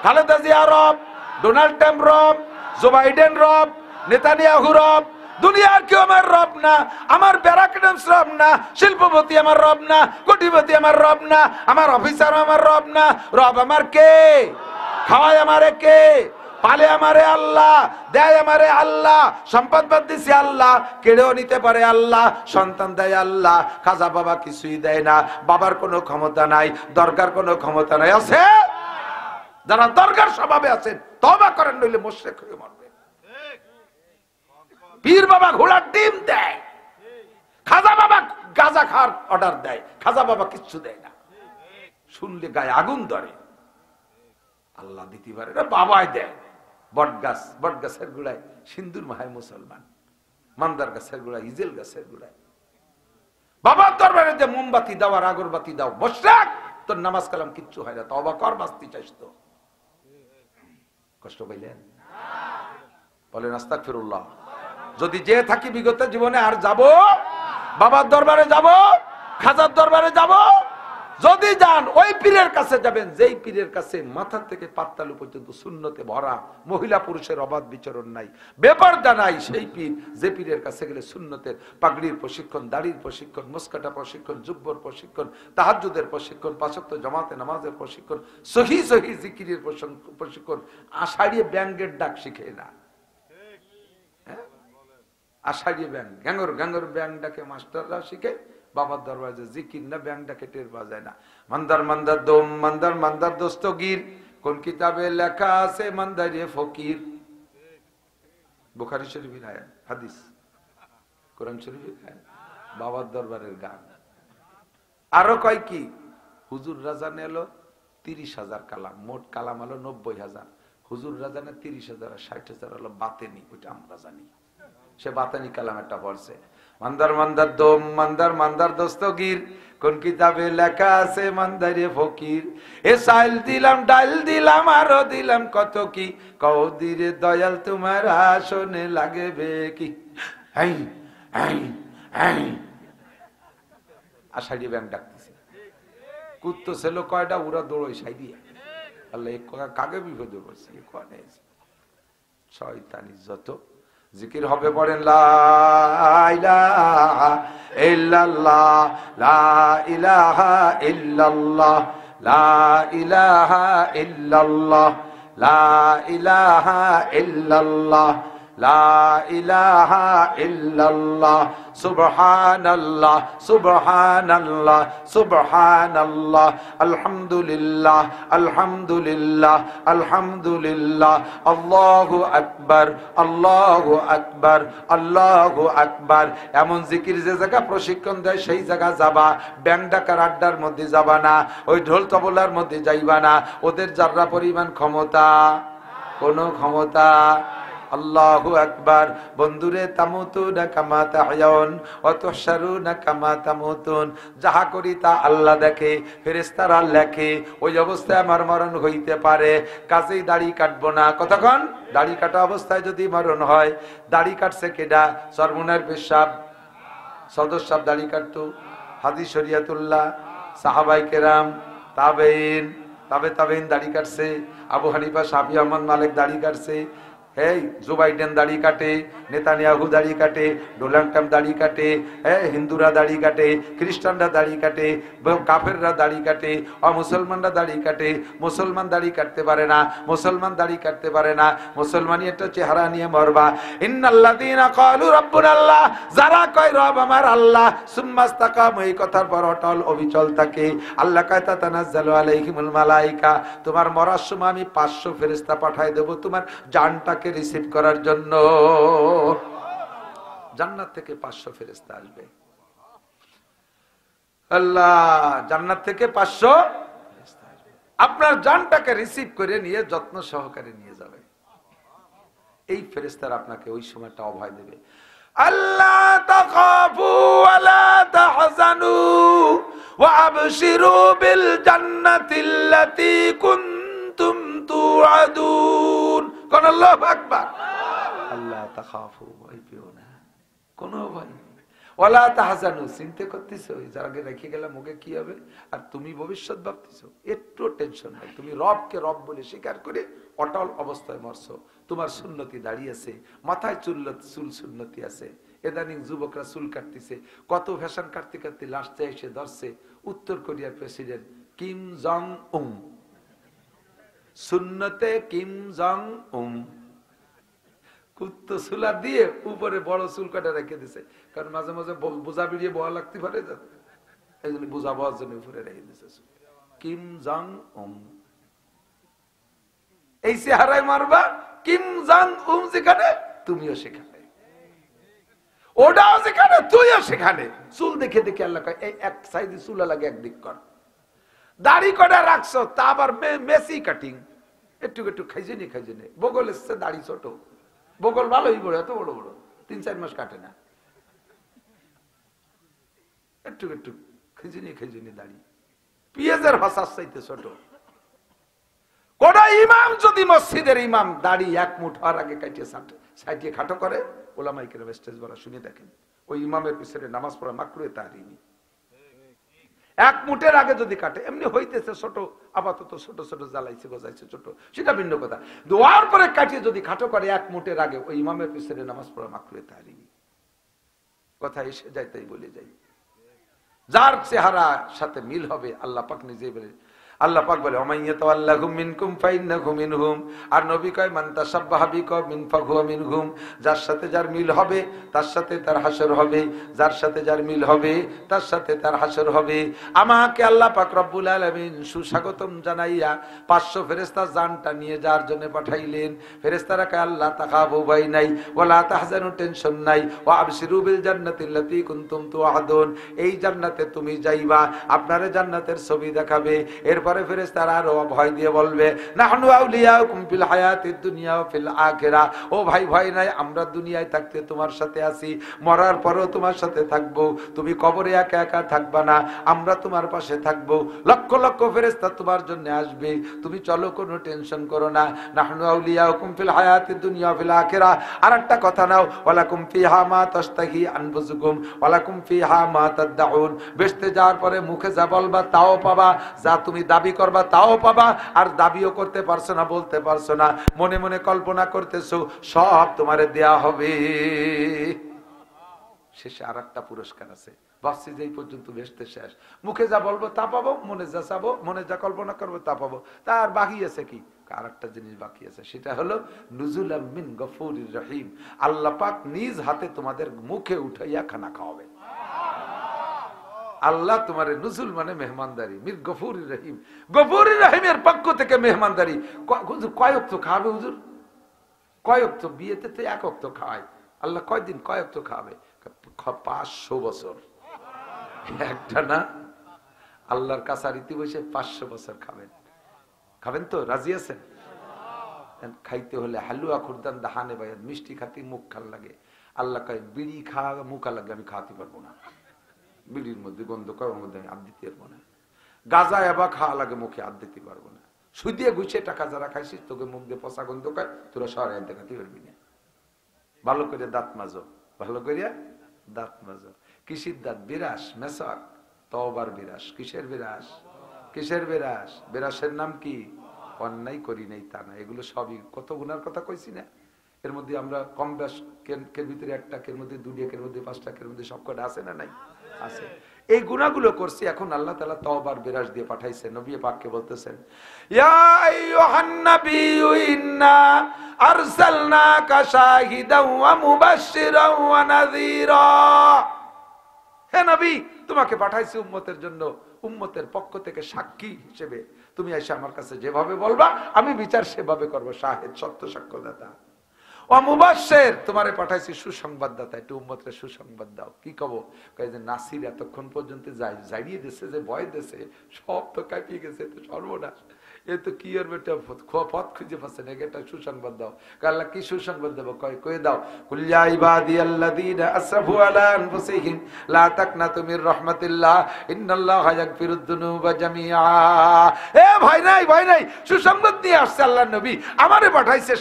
খালেদা জিয়া রব, ডোনাল্ড ট্রাম্প রব, জো বাইডেন রব, নেতানিয়াহু রব। দুনিয়ার কেউ আমার রব না, আমার ব্যারাকডামস রব না, শিল্পপতি আমার রব না, কোটিপতি আমার রব না, আমার অফিসার আমার রব না। রব আমার কে? খাওয়ায় আমারে কে? পালে আমারে আল্লাহ, দেয় আমারে আল্লাহ, সম্পদ বাদ দিছি আল্লাহ, কেড়েও নিতে পারে আল্লাহ, সন্তান দেয় আল্লাহ, খাজা বাবা কিছুই দেয় না। বাবার কোনো ক্ষমতা নাই, দরগার কোনো ক্ষমতা নাই। আছে যারা দরগার স্বভাবে আছেন তওবা করেন, নইলে মুশরিক হয়ে মরবে। পীর বাবা ঘোড়ার ডিম দেয়, খাজা বাবা গাঁজা খাওয়ার অর্ডার দেয়, খাজা বাবা কিচ্ছু দেয় না। শুনলে গায়ে আগুন ধরে। আল্লাহ দিতে পারে না, বাবাই দেয়। বট গাছ, বট গাছের গোড়ায় সিন্দুর মাহায় মুসলমান, মান্দার গাছের গোড়ায়, ইজেল গাছের গোড়ায় বাবার দরবারে যে মোমবাতি দাও আর আগরবাতি দাও, মুশরিক, তোর নামাজ কালাম কিচ্ছু হয় না। তওবা কর, বাঁচতে চাইস তো। কষ্ট পাইলেন? বলেন আস্তাগফিরুল্লাহ। যদি যে থাকি বিগত জীবনে আর যাব, বাবার দরবারে যাব, খাজার দরবারে যাব। যদি যান ওই পীরের কাছে যাবেন যেই পীরের কাছে মাথা থেকে পাত্তালু পর্যন্ত সুন্নতে ভরা, মহিলা পুরুষের অবাধ বিচরণ নাই, বেপরদা নাই। সেই পীর, যে পীরের কাছে গেলে সুন্নতের পাগড়ির প্রশিক্ষণ, দাড়ির প্রশিক্ষণ, মুস্কাটা প্রশিক্ষণ, জুব্বর প্রশিক্ষণ, তাহাজ্জুদের প্রশিক্ষণ, পাঁচ ওয়াক্ত জামাতে নামাজের প্রশিক্ষণ, সহি সহি জিকিরের প্রশিক্ষণ, আষাঢ়িয়ে ব্যাঙ্গের ডাক শিখে না। আষাঢ়িয়ে ব্যাং, গ্যাঙ্গর গ্যাঙ্গর ব্যাং ডাকে মাস্টাররা শিখে, বাবার দরবারে জিকির না ব্যাং ডাকে টের পাওয়া যায় না। মান্দার মান্দার দোম, মান্দার মান্দার দস্তগীর, কোন কিতাবে লেখা আছে মান্দারে ফকির। বুখারী শরীফের আয়াত, হাদিস, কোরআন শরীফের আয়াত, বাবার দরবারের গান। আরো কয় কি, হুজুর রাজানে এলো 30,000 কালাম, মোট কালাম হলো 90,000। হুজুর রাজানে 30,000 আর 60,000 হলো বাতেনি, ওইটা আমরা জানি। সে বাতানি কালাম একটা পড়ছে। মান্দার মান্দার দোম, মান্দার মান্দার দস্তগীর, কোন কিতাবে লেখা আছে মান্দারে ফকির। এ সাইল দিলাম, ডাল দিলাম, আরো দিলাম কত কি, কৌদিরে দয়াল তোমার আসনে লাগবে কি। আষাঢ়ি ব্যাং ডাকতেছে, কুত্তো ছিল কয়টা, উড়া দৌড়ই সাইডিয়া। আল্লাহ কাকে বিপদে করছে, শয়তানি যত। জিকির হবে, পড়েন লা ইলাহা ইল্লাল্লাহ, লা ইলাহা ইল্লাল্লাহ, লা ইলাহা ইল্লাল্লাহ, লা ইলাহা ইল্লাল্লাহ, লা ইলাহা ইল্লাল্লাহ, সুবহানাল্লাহ সুবহানাল্লাহ সুবহানাল্লাহ, আলহামদুলিল্লাহ আলহামদুলিল্লাহ আলহামদুলিল্লাহ, আল্লাহু আকবার আল্লাহু আকবার আল্লাহু আকবার। এমন জিকির যে জায়গা প্রশিক্ষণ দেয় সেই জায়গা যাবা, ব্যাং ডাকার আড্ডার মধ্যে যাবা না, ওই ঢোল তবলার মধ্যে যাইবা না। ওদের যারা পরিমাণ ক্ষমতা, কোনো ক্ষমতা। আল্লাহু আকবার। বন্ধুরে তামুতুনা কামা তাহয়াউন ওয়া তুহশারুনা কামা তামুতুন। যাহা করি তা আল্লাহ দেখে, ফেরেশতারা লেখে। ওই অবস্থায় আমার মরণ হইতে পারে, কাজেই দাড়ি কাটবো না। কতক্ষণ? দাড়ি কাটা অবস্থায় যদি মরণ হয়। দাড়ি কাটছে কেডা? সরমুনার পেশাব সদস্য সাহেব দাড়ি কাটতো। হাদিস শরিয়াতুল্লাহ, সাহাবায়ে কেরাম, তাবেইন, তাবেইন দাড়ি কাটছে। আবু হানিফা, শাফি, আহমদ, মালিক দাড়ি কাটছে। এই জো বাইডেন দাড়ি কাটে, নেতানিয়াহু দাড়ি কাটে, ডোনাল্ড ট্রাম্প দাড়ি কাটে, হিন্দুরা দাড়ি কাটে, খ্রিস্টানরা দাড়ি কাটে, কাফেররা দাড়ি কাটে, অমুসলমানরা দাড়ি কাটে। মুসলমান দাড়ি কাটতে পারে না, মুসলমান দাড়ি কাটতে পারে না। মুসলমানই একটা চেহারা নিয়ে মরবা। ইন্নাল্লাযীনা ক্বালু রাব্বুনাল্লাহ, যারা কয় রব আমার আল্লাহ, সুম্মাস্তাকামু, এই কথার পর অটল অবিচল থাকে। আল্লাহ কয় তাতানাজ্জালু আলাইহিমুল মালায়েকা, তোমার মরার সময় আমি 500 ফেরেশতা পাঠায় দেব তোমার জানটাকে রিসিভ করার জন্য। জান্নাত থেকে 500 ফেরেশতা আসবে। আল্লাহ জান্নাত থেকে 500 ফেরেশতা আসবে, আপনার জানটাকে রিসিভ করে নিয়ে যত্ন সহকারে নিয়ে যাবে। এই ফেরেশতারা আপনাকে ওই সময়টা অভয় দেবে। আল্লাহ তাখাফু ওয়া লা তাহজানু ওয়া আবশিরু বিল জান্নাতিল্লাতী কুনতুম তুআদুন। কোন আল্লাহু আকবার। আল্লাহ তাখাফু, ভয় পেও না, কোনো ভয় নেই। ওয়ালা তাহজানু, চিন্তা করতেছো যার আগে রেখে গেলাম ওকে কি হবে, আর তুমি ভবিষ্যৎ ভাবতেছো, একটু টেনশন নাই। তুমি রবকে রব বলে স্বীকার করে অটল অবস্থায় মরছো। তোমার সুন্নতি দাঁড়িয়েছে, মাথায় চুল সুন্নতি আছে। এদানিং যুবকরা চুল কাটতেছে, কত ফ্যাশন কাটতে কাটতে লাস্টে এসে ধরছে উত্তর কোরিয়ার প্রেসিডেন্ট কিম জং উং, সুন্নতে কিম জং উং। কুত্তো চুলা দিয়ে উপরে বড় চুল কাটা রেখে দিছে, কারণ মাঝে মাঝে বোঝা বেরিয়ে বহা লাগতে পারে, এই জন্য বোঝা বহার জন্য উপরে রেখে দিছে কিম জং উং। এই চেহারায় মারবা, কিম জং উং যেখানে তুমিও সেখানে, ওটাও যেখানে তুইও সেখানে। চুল দেখে দেখে আল্লাহ কয় এই এক সাইডে চুলা লাগে একদিক কর। দাড়ি কটা রাখছো তা আবার মেসি কাটিং, একটু একটু খাইছে নি। বগল এসছে, দাড়ি ছোট, বগল ভালোই বড়, এত বড় বড় 3-4 মাস কাটে না। একটু একটু খেজিনি দাড়ি, পিঁয়াজের ভাষার চাইতে ছোট। কোন ইমাম যদি মসজিদের ইমাম দাড়ি 1 মুঠ হওয়ার আগে কাটিয়ে সাইটিয়ে খাটো করে, ওলামায়ে কেরাম স্টেজ বলা শুনে দেখেন, ওই ইমামের পিছনে নামাজ পড়া মাকরুহে তাহরিমি। 1 মুঠের আগে যদি কাটে, এমনি হইতেছে ছোট, আপাতত ছোট ছোট জ্বালাইছে গোজাইছে ছোট, সেটা ভিন্ন কথা। দোয়ার পরে কাটিয়ে যদি খাটো করে 1 মুঠের আগে, ওই ইমামের পিছনে নামাজ পড়া মাকরুহে তাহরিমি। কথা এসে যায় তাই বলে যাই। যার চেহারা সাথে মিল হবে আল্লাহ পাক নিজেই বলে, আল্লাহ পাক বলে ওমাইয়াতাওয়াল্লাহু মিনকুম ফাইন্নাহু মিনহুম। আর নবী কয় মান তাশাব্বাহা বিকওমিন ফাহুয়া মিনহুম। যার সাথে যার মিল হবে তার সাথে তার হাসর হবে, যার সাথে যার মিল হবে তার সাথে তার হাসর হবে। আমাকে আল্লাহ পাক রব্বুল আলামিন সুস্বাগতম জানাইয়া 500 ফেরেশতা জানটা নিয়ে যার জন্য পাঠাইলেন। ফেরেশতারা কয় আল্লাহ তাখাফু, ভয় নাই, ওয়ালা তাহজানু, টেনশন নাই, ওয়া আবশিরু বিল জান্নাতিল্লাতী কুনতুম তুআদুন, এই জান্নাতে তুমি যাইবা, আপনারে জান্নাতের ছবি দেখাবে। এরপরে ফেরেশতারা আরো ভয় দিয়ে বলবে নাহনু আউলিয়াউকুম ফিল হায়াতিদ দুনিয়া ওয়া ফিল আখিরাহ। ও ভাই, ভয় নাই, আমরা দুনিয়ায় থাকতে তোমার সাথে আছি, মরার পরেও তোমার সাথে থাকবো। তুমি কবরে একা একা থাকবা না, আমরা তোমার পাশে থাকবো। লক্ষ লক্ষ ফেরেশতা তোমার জন্য আসবে, তুমি চলো, কোনো টেনশন করো না। নাহনু আউলিয়াউকুম ফিল হায়াতিদ দুনিয়া ওয়া ফিল আখিরাহ। আরেকটা কথা নাও, ওয়ালাকুম ফিহা মা তাশতাহি আনফুসুকুম ওয়ালাকুম ফিহা মা তাদউন। বেহেশতে যাওয়ার পরে মুখে যা বলবা তাও পাবা, যা তুমি দাবি করবা তাও পাবা। আর দাবিও করতে পারছো না, বলতে পারছো না, মনে মনে কল্পনা করতেছো, সব তোমারে দেয়া হবে। শেষে আরেকটা পুরস্কার আছে, ভাবছি যে এই পর্যন্ত বেহেশতে শেষ, মুখে যা বলবো তা পাবো, মনে যা চাবো, মনে যা কল্পনা করবো তা পাবো। তার বাকি আছে কি? আরেকটা জিনিস বাকি আছে, সেটা হলো নুজুলাম মিন গফুরির রহিম। আল্লাহ পাক নিজ হাতে তোমাদের মুখে উঠাইয়া খানা খাওয়াবে। আল্লাহ তোমারে নুজুল মানে মেহমানদারি, মির গফুরির রহিম, গফুরির রহিমের পক্ষ থেকে মেহমানদারি। কয় ওয়াক্ত খাবে হুজুর? কয় ওয়াক্ত? বিয়েতে তো 1 ওয়াক্ত খায়, আল্লাহ কয়দিন কয় ওয়াক্ত খাবে? 500 বছর। একটা না, আল্লাহর কাছারিতে বসে 500 বছর খাবেন। খাবেন তো? রাজি আছেন? খাইতে হলে হালুয়া খুরদান দাহানে ভাই মিষ্টি খাতে মুখ খাল লাগে। আল্লাহ কয় বিড়ি খাওয়া মুখা লাগে আমি খাওয়াতে পারবো না, বিড়ির মধ্যে গন্ধ কয় ওর মধ্যে আমি হাত দিতে পারবো না। গাঁজা এবার খাওয়া লাগে মুখে হাত দিতে পারবো না। সুদিয়ে গুছিয়ে টাকা যারা খাইছিস তোকে মুখ দিয়ে পচা গন্ধ কয় তোরা শহরে আনতে খাতে পারবি না। ভালো করে দাঁত মাজো, ভালো করিয়া দাঁত মাজো। কিসির দাঁত? বিরাস মেসাক তওবার বিরাস। কিসের বিরাস? কিসের বিরাস? বিরাসের নাম কি? অন্যায় করি নাই তা না, এগুলো সবই কত গুনার কথা কইছি না। এর মধ্যে আমরা কম বেশ কের ভিতরে একটা, কের মধ্যে দুটি, কের মধ্যে পাঁচটা, কের মধ্যে সব কটা আছে না নাই? আছে। এই গুনাহগুলো করছি, এখন আল্লাহ তাআলা তওবার বিরাস দিয়ে পাঠাইছেন। নবী পাককে বলতেছেন ইয়া আইয়ুহান নাবিয়্যু ইন্না আরসালনাকা শাহিদাও ওয়া মুবাশশিরাও ওয়া নাযীরা। হে নবী, তোমাকে পাঠাইছি উম্মতের জন্য, উম্মতের পক্ষ থেকে সাক্ষী হিসেবে। তুমি এসে আমার কাছে যেভাবে বলবা আমি বিচার সেভাবে করব। শাহিদ সত্য সাক্ষ্যদাতা। ও মুবাশশির, তোমারে পাঠাইছি সুসংবাদদাতা, একটু উম্মতরে সুসংবাদ দাও। কি কব? কয় যে নাসির এতক্ষণ পর্যন্ত জাইড়িয়ে দিয়েছে, যে ভয় দিয়েছে, সব তো কাঁপিয়ে গেছে, তো সর্বনাশ। এ তো কি আর বেটা পথ খুঁজে পাচ্ছে না, একটা সুসংবাদ দাও। আল্লাহ কি সুসংবাদ দেবো? কয়ে দাও কুল ইয়া ইবাদিয়াল্লাযীনা আসরাফু আলা আনফুসিহিম লা তাকনাতু মির রাহমাতিল্লাহ ইন্নাল্লাহা ইয়াগফিরুদ যুনুবা জামিআ। এ ভয় নাই, ভয় নাই, সুসংবাদ দিয়ে আসছে আল্লাহর নবী, আমারে পাঠাইছে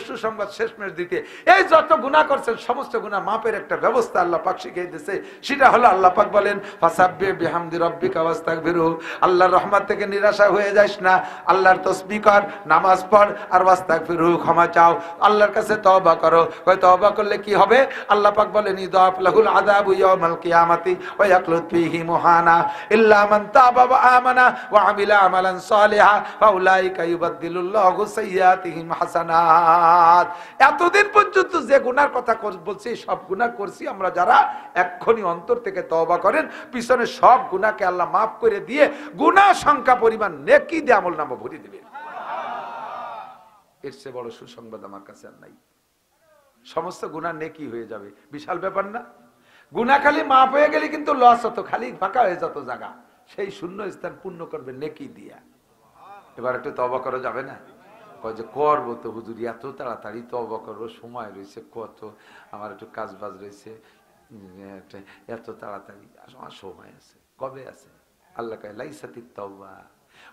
সুসংবাদ শেষমেশ দিতে। এই যত গুনাহ করছেন সমস্ত গুনাহ মাপের একটা ব্যবস্থা আল্লাহ পাক শিখিয়ে দিয়েছে। সেটা হলো আল্লাহ পাক বলেন ফাসাব্বিহ বিহামদি রাব্বিকা ওয়াস্তাগফিরু। আল্লাহর রহমত থেকে নিরাশা হয়ে যাস না, আল্লাহর তাসবিহ কর, নামাজ পড়, আর ওয়াস্তাগফিরু, ক্ষমা চাও, আল্লাহর কাছে তওবা করো। কয় তওবা করলে কি হবে? আল্লাহ পাক বলেন ইদাফ লাহুল আযাবু ইয়াউমাল কিয়ামাতি ওয়া ইয়াখলুদ ফীহি মুহানা ইল্লা মান তাবা ওয়া আমানা ওয়া আমিলা আমালান সালিহা ফাউলাইকা ইউবাদদিলুল্লাহু সাইয়্যাতিহিম হাসানাত। এতদিন পর্যন্ত যে গুনার কথা বলছি সব গুনাহ করছি আমরা যারা, এক্ষুনি অন্তর থেকে তওবা করেন, পিছনে সব গুনাহকে আল্লাহ মাফ করে দিয়ে গুনাহ সংখ্যা পরিমাণ নেকি দিয়ে আমলনামা ভরে দিবেন। এর চেয়ে বড় সুসংবাদ আমার কাছে আর নাই। সমস্ত গুনাহ নেকি হয়ে যাবে, বিশাল ব্যাপার না? গুনাহ খালি মাফ হয়ে গেলে কিন্তু লস হতো, খালি ফাঁকা হয়ে যেত জায়গা, সেই শূন্য স্থান পূর্ণ করবে নেকি দিয়া। এবার একটু তওবা করা যাবে না? কয় যে করবো তো হুজুর, এত তাড়াতাড়ি তওবা করবো, সময় রয়েছে কত, আমার একটু কাজ বাজ রয়েছে, এত তাড়াতাড়ি আমার সময় আছে? কবে আছে? আল্লাহ কয় লাইসাতিত তাওবা,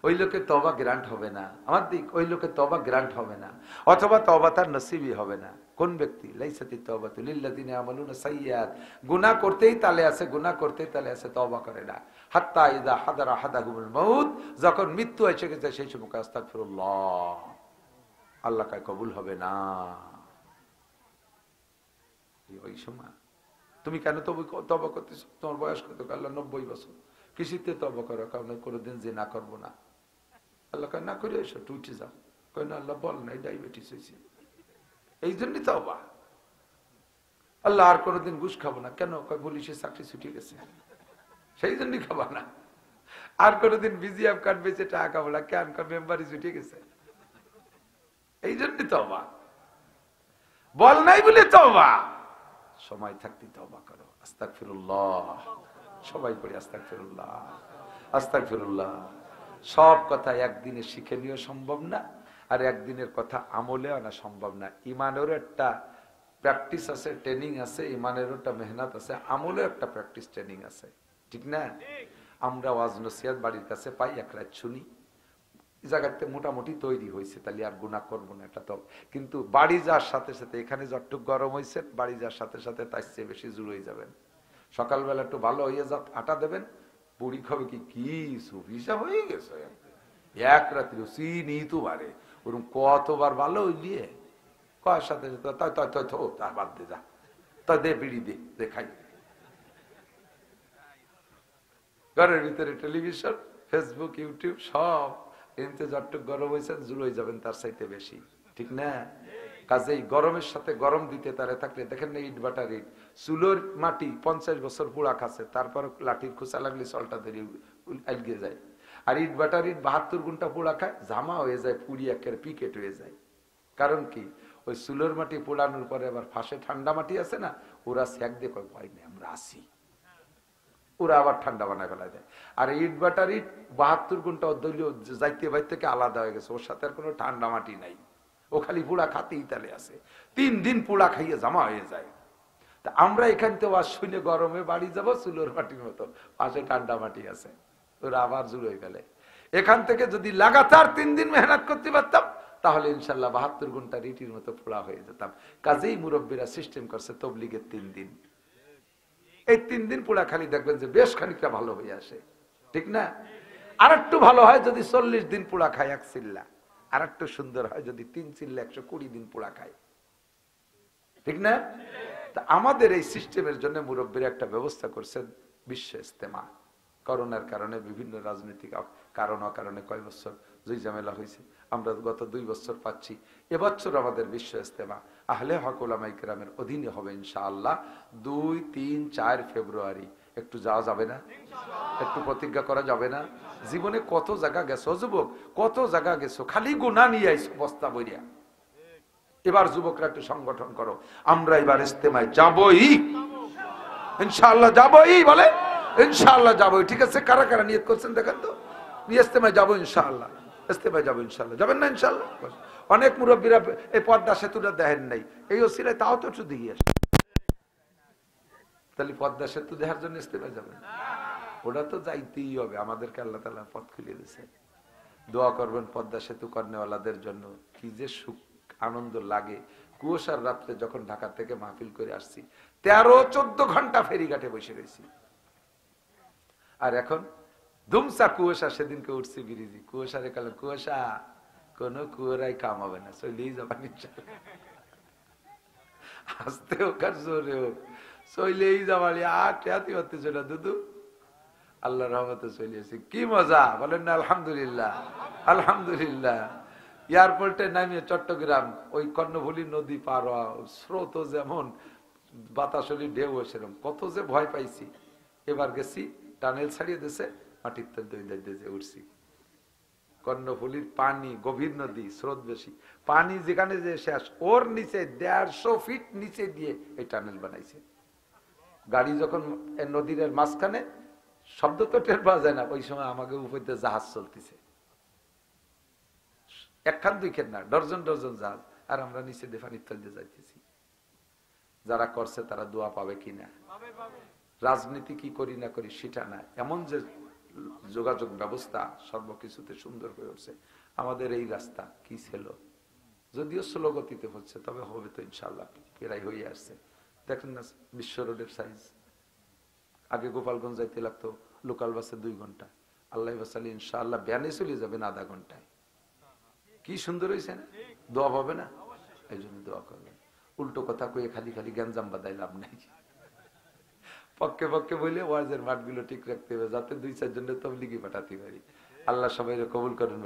ওই লোকে তওবা গ্রান্ট হবে না। আমার দিক, ওই লোকে তওবা গ্রান্ট হবে না, অথবা তওবা তার নসিবই হবে না। কোন ব্যক্তি? লাইসাতিত তাওবাতু লিল্লাযিনা ইয়ামালুনা সাইয়্যাত, গুনাহ করতেই তালে আছে, গুনাহ করতেই তালে আছে, তওবা করে না। হাত্তা ইযা হাদারা আহাদাহুমুল মাউত, যখন মৃত্যু এসে গেছে সেই সময় আস্তাগফিরুল্লাহ, আল্লাহ কয় কবুল হবে না। ওই সময় তুমি কেন তওবা করতেছো? তোমার বয়স কত? আল্লাহ 90 বছর। কিসিতে তওবা করো? কারণ কোনোদিন জিনা করবো না। আল্লাহ কয় না করে এসো, উঠে যাও। কয় না আল্লাহ বল নাই, ডায়াবেটিস হয়েছে, এই জন্যই তওবা। আল্লাহ আর কোনোদিন ঘুষ খাবো না। কেন? কয় পুলিশের চাকরি ছুটে গেছে, সেই জন্যই খাবো না। আর কোনোদিন বিজিএফ কার্ড বেঁচে টাকা খাবো না। কেন? মেম্বারই ছুটে গেছে, এই জন্যই তওবা। বল নাই বলে তওবা। সময় থাকতে তওবা করো। আস্তাগফিরুল্লাহ, সবাই পড়ি আস্তাগফিরুল্লাহ, আস্তাগফিরুল্লাহ। সব কথা একদিনে শিখে নিও সম্ভব না, আর একদিনের কথা আমলে আনা সম্ভব না। ইমানেরও একটা প্র্যাকটিস আছে, ট্রেনিং আছে, ইমানেরও একটা মেহনত আছে, আমলেও একটা প্র্যাকটিস ট্রেনিং আছে, ঠিক না? আমরা ওয়াজ নসিহত বাড়ির কাছে পাই, এক রাত শুনি, জায়গাতে মোটামুটি তৈরি হয়েছে, তাহলে আর গুনাহ করবো না, এটা তো। কিন্তু বাড়ি যাওয়ার সাথে সাথে, এখানে যতটুকু গরম হয়েছে বাড়ি যাওয়ার সাথে সাথে তার চেয়ে বেশি জুড়ে হয়ে যাবেন। সকালবেলা একটু ভালো হয়ে যা আটা দেবেন, বুড়ি খাবে কি সুফিসা হয়ে গেছে, এক রাত্রি চিনি তো বাড়ে, ওরকম কতবার ভালো হইলিয়ে কয়ের সাথে তার বাদ দে, যা তা দে বিড়ি দে খাই। ঘরের ভিতরে টেলিভিশন, ফেসবুক, ইউটিউব সব, কিন্তু যতটুকু গরম হয়েছে জুড়ে হয়ে যাবেন তার চাইতে বেশি, ঠিক না? কাজেই গরমের সাথে গরম দিতে তারে থাকলে, দেখেন না ইট বাটার ইট, চুলোর মাটি 50 বছর পুড়া খাচ্ছে, তারপর লাঠির খোঁচা লাগলে চলটা ধরে আলগে যায়। আর ইট বাটার ইট 72 ঘন্টা পোড়া খায়, জামা হয়ে যায়, পুড়ি একের পিকেট হয়ে যায়। কারণ কি? ওই চুলোর মাটি পোড়ানোর পরে আবার ফাঁসে ঠান্ডা মাটি আছে না, ওরা স্যাক দিয়ে কয় ভয় নেই আমরা আসি, ওরা আবার ঠান্ডা বানায় ফেলায় দেয়। আর ইট বাটার ইট 72 ঘন্টা দলীয় যাইতে বাইর থেকে আলাদা হয়ে গেছে, ওর সাথে আর কোনো ঠান্ডা মাটি নাই, ও খালি পুড়া খাতেই তালে আছে, 3 দিন পুড়া খাইয়ে জমা হয়ে যায়। তা আমরা এখান থেকে আজ শুনে গরমে বাড়ি যাব, চুলোর মাটির মতো, পাশে ঠান্ডা মাটি আছে, ওরা আবার জুড়ে ফেলে। এখান থেকে যদি লাগাতার 3 দিন মেহনত করতে পারতাম তাহলে ইনশাল্লাহ 72 ঘন্টা রিটির মতো পোড়া হয়ে যেতাম। কাজেই মুরব্বীরা সিস্টেম করছে তবলিগের 3 দিন। এই 3 দিন পোড়া খালি দেখবেন যে বেশ খানিকটা ভালো হয়ে আসে, ঠিক না? আর একটু ভালো হয় যদি 40 দিন পোড়া খায় 1 চিল্লা, আর একটু সুন্দর হয় যদি 3 চিল্লা 120 দিন পোড়া খায়, ঠিক না? তা আমাদের এই সিস্টেমের জন্য মুরব্বীরা একটা ব্যবস্থা করছেন বিশ্ব ইজতেমা। করোনার কারণে বিভিন্ন রাজনৈতিক কারণে কয় বছর দুই ঝামেলা হয়েছে, আমরা গত 2 বছর পাচ্ছি। এবছর আমাদের বিশ্ব ইজতেমা আহলে হক উলামায়ে কেরামের অধীনে হবে ইনশাআল্লাহ 2, 3, 4 ফেব্রুয়ারি। একটু যাওয়া যাবে না? একটু প্রতিজ্ঞা করা যাবে না? জীবনে কত জায়গা গেছো যুবক, কত জায়গা গেছো, খালি গুনাহ নিয়ে আইছো বস্তা বইরা। এবার যুবকরা একটু সংগঠন করো, আমরা এবার ইজতেমায় যাবই ইনশাআল্লাহ, যাবই বলে ইনশাআল্লাহ যাবই। ঠিক আছে, কারা কারা নিয়ত করছেন দেখেন তো, ইজতেমায় যাবো ইনশাআল্লাহ, ইজতেমায় যাবো ইনশাআল্লাহ। যাবেন না ইনশাআল্লাহ? অনেক মুরব্বীরা এই পদ্মা সেতুটা দেখেন নাই, এই ওসিলায় তাও তো একটু দিয়ে আসে। তাহলে পদ্মা সেতু দেখার জন্য ইজতেমায় যাবেন? ওটা তো যাইতেই হবে, আমাদেরকে আল্লাহ তাআলা পথ খুলে দিয়েছে। দোয়া করবেন পদ্মা সেতু কর্নেওয়ালাদের জন্য, কি যে সুখ আনন্দ লাগে। কুয়াশার রাত্রে যখন ঢাকা থেকে মাহফিল করে আসছি 13-14 ঘন্টা ফেরিঘাটে বসে রয়েছি, আর এখন ধুমসা কুয়াশা। সেদিনকে উঠছি বিরিজি, কুয়াশারে কালে কুয়াশা, কোন কুয়ারাই কাম হবে না, চলেই যাবেন আসতে হোক আর জোরে হোক, চলেই যাবালি। আর টেহাতি হতেছে না দুদু, আল্লাহ রহমতে চলিয়েছি। কি মজা বলেন না? আলহামদুলিল্লাহ, আলহামদুলিল্লাহ। এয়ারপোর্টে নামিয়ে চট্টগ্রাম ওই কর্ণফুলী নদী পার হওয়া, স্রোত যেমন বাতাসলি ঢেউ সেরকম, কত যে ভয় পাইছি। এবার গেছি টানেল ছাড়িয়ে দিয়েছে, মাটির তলে উঠছি। কর্ণফুলীর পানি, গভীর নদী, স্রোত বেশি, পানি যেখানে যে শেষ, ওর নিচে 150 ফিট নিচে দিয়ে এই টানেল বানাইছে। গাড়ি যখন নদীর মাঝখানে, শব্দ তো টের পাওয়া যায় না, ওই সময় আমাকে উপর দিয়ে জাহাজ চলতেছে, 1 খান 2 খান না, ডজন ডজন জাহাজ, আর আমরা নিচে দিয়ে পানির তল দিয়ে যাইতেছি। যারা করছে তারা দোয়া পাবে কিনা? রাজনীতি কি করি না করি সেটা না, এমন যে যোগাযোগ ব্যবস্থা সর্বকিছুতে সুন্দর হয়ে উঠছে। আমাদের এই রাস্তা কি ছিল, যদিও স্লো গতিতে হচ্ছে, তবে হবে তো ইনশাআল্লাহ, প্রায় হয়ে আসছে। দেখেন না বিশ্ব রোডের সাইজ, আগে গোপালগঞ্জ যাইতে লাগতো লোকাল বাসে 2 ঘন্টা, আল্লাহ বাসালি ইনশাআল্লাহ ভ্যানে চলে যাবেন আধা ঘন্টায়। কি সুন্দর হয়েছে না? দোয়া পাবে না? এই জন্য দোয়া করবেন। উল্টো কথা কয়ে খালি খালি গ্যাঞ্জাম বাদাই লাভ নাই, পক্ষে পক্ষে বলে ওয়াজের মাঠগুলো ঠিক রাখতে হবে, যাতে 2-4 জনের তবলিগি পাঠাতে পারি। আল্লাহ সবাই কবুল করুন।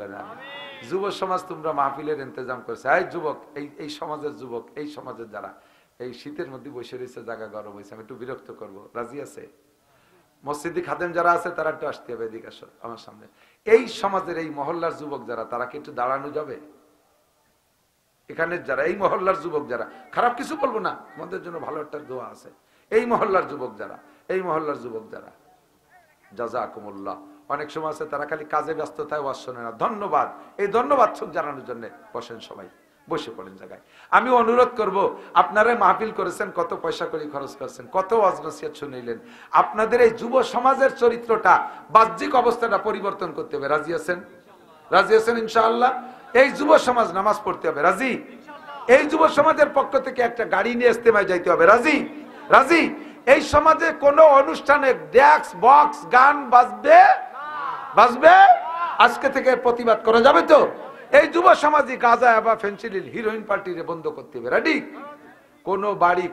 যুব সমাজ তোমরা মাহফিলের ইন্তজাম করছে, এই যুবক, এই সমাজের যুবক, এই সমাজের যারা এই শীতের মধ্যে বসে রয়েছে, জায়গা গরম হয়েছে, আমি একটু বিরক্ত করবো, রাজি আছে? মসজিদি খাদেম যারা আছে তারা একটু আসতে হবে, এদিকে আসো আমার সামনে। এই সমাজের এই মহল্লার যুবক যারা, তারা কি একটু দাঁড়ানো যাবে? এখানে যারা এই মহল্লার যুবক যারা, খারাপ কিছু বলবো না, আমাদের জন্য ভালো একটা দোয়া আছে। এই মহল্লার যুবক যারা, এই মহল্লার যুবক যারা, জাযাকুমুল্লাহ। অনেক সময় আছে তারা খালি কাজে ব্যস্ততায় ওয়াজ শোনে না। ধন্যবাদ, এই ধন্যবাদ জানানোর জন্য বসেন, সবাই বসে পড়েন জায়গায়। আমি অনুরোধ করব, আপনারা মাহফিল করেছেন, কত পয়সা করে খরচ করছেন, কত ওয়াজ নসিহত শুনাইলেন, আপনাদের এই যুব সমাজের চরিত্রটা, বাহ্যিক অবস্থাটা পরিবর্তন করতে হবে। রাজি আছেন? রাজি আছেন ইনশাআল্লাহ? এই যুব সমাজ নামাজ পড়তে হবে, রাজি? এই যুব সমাজের পক্ষ থেকে একটা গাড়ি নিয়ে ইজতেমায় যাইতে হবে, রাজি? রাজি? এই সমাজে কোন অনুষ্ঠানে ডেস্ক বক্স গান বাজবে বাজবে আজকে থেকে প্রতিবাদ করা যাবে তো? এই যুব সমাজই গাঁজা বা ফেন্সিডিল হিরোইন পার্টিরে বন্ধ করতে হবে, রেডি?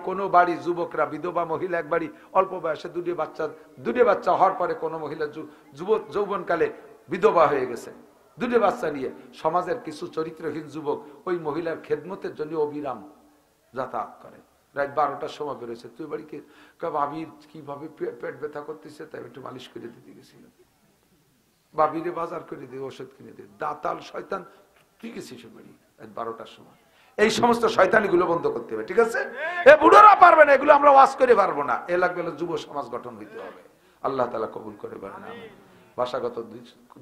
কোন বাড়ি যুবকরা, বিধবা মহিলা, এক বাড়ি অল্প বয়সে 2 বাচ্চা হওয়ার পরে কোন মহিলা যৌবনকালে বিধবা হয়ে গেছে, 2 বাচ্চা নিয়ে সমাজের কিছু চরিত্রহীন যুবক ওই মহিলার খেদমতের জন্য অবিরাম যাতায়াত করে। রাত 12টার সময় বেরোছে, তুই বাড়িকে ভাবির কিভাবে পেট ব্যথা করতেছে, তাই একটু মালিশ করে দিতে গেছিল, ভাবিরে বাজার করে দিয়ে ওষুধ কিনে দিয়ে, দাতাল শয়তান, তুই গেছিস বাড়ি রাত 12টার সময়। এই সমস্ত শয়তানি গুলো বন্ধ করতে হবে, ঠিক আছে? এ বুড়োরা পারবে না, এগুলো আমরা ওয়াজ করে পারবো না। এ লাগবে যুব সমাজ গঠন হইতে হবে। আল্লাহ তাআলা কবুল করে বলেন আমিন। ভাষাগত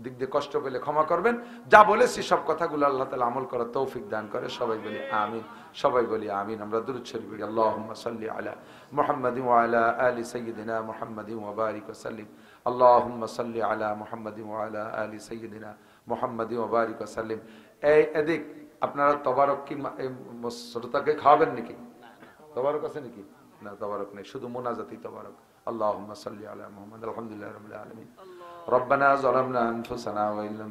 দিক দিয়ে কষ্ট পেলে ক্ষমা করবেন। যা বলেছি সব কথাগুলো আল্লাহ তাআলা আমল করার তৌফিক দান করে। সবাই বলি আমিন, সবাই বলি আমিন। আমরা দুরূদ শরীফ পড়ি, আল্লাহুম্মা সাল্লি আলা মুহাম্মাদিন ওয়া আলা আলি সাইয়্যিদিনা মুহাম্মাদিন ওয়া বারিক ওয়া সাল্লিম। আল্লাহুম্মা সাল্লি আলা মুহাম্মাদিন ওয়া আলা আলি সাইয়্যিদিনা মুহাম্মাদিন ওয়া বারিক ওয়া সাল্লিম। এই এদিক আপনারা তবারক কি শ্রোতাকে খাওয়াবেন নাকি? তবারক আছে নাকি? না, তবারক নেই, শুধু মুনাজাতি তবারক। আল্লাহুম্মা সাল্লি আলা মুহাম্মাদ। আলহামদুলিল্লাহি রাব্বিল আলামিন। রব্বানা যালামনা আনফুসানা ওয়া ইল্লাম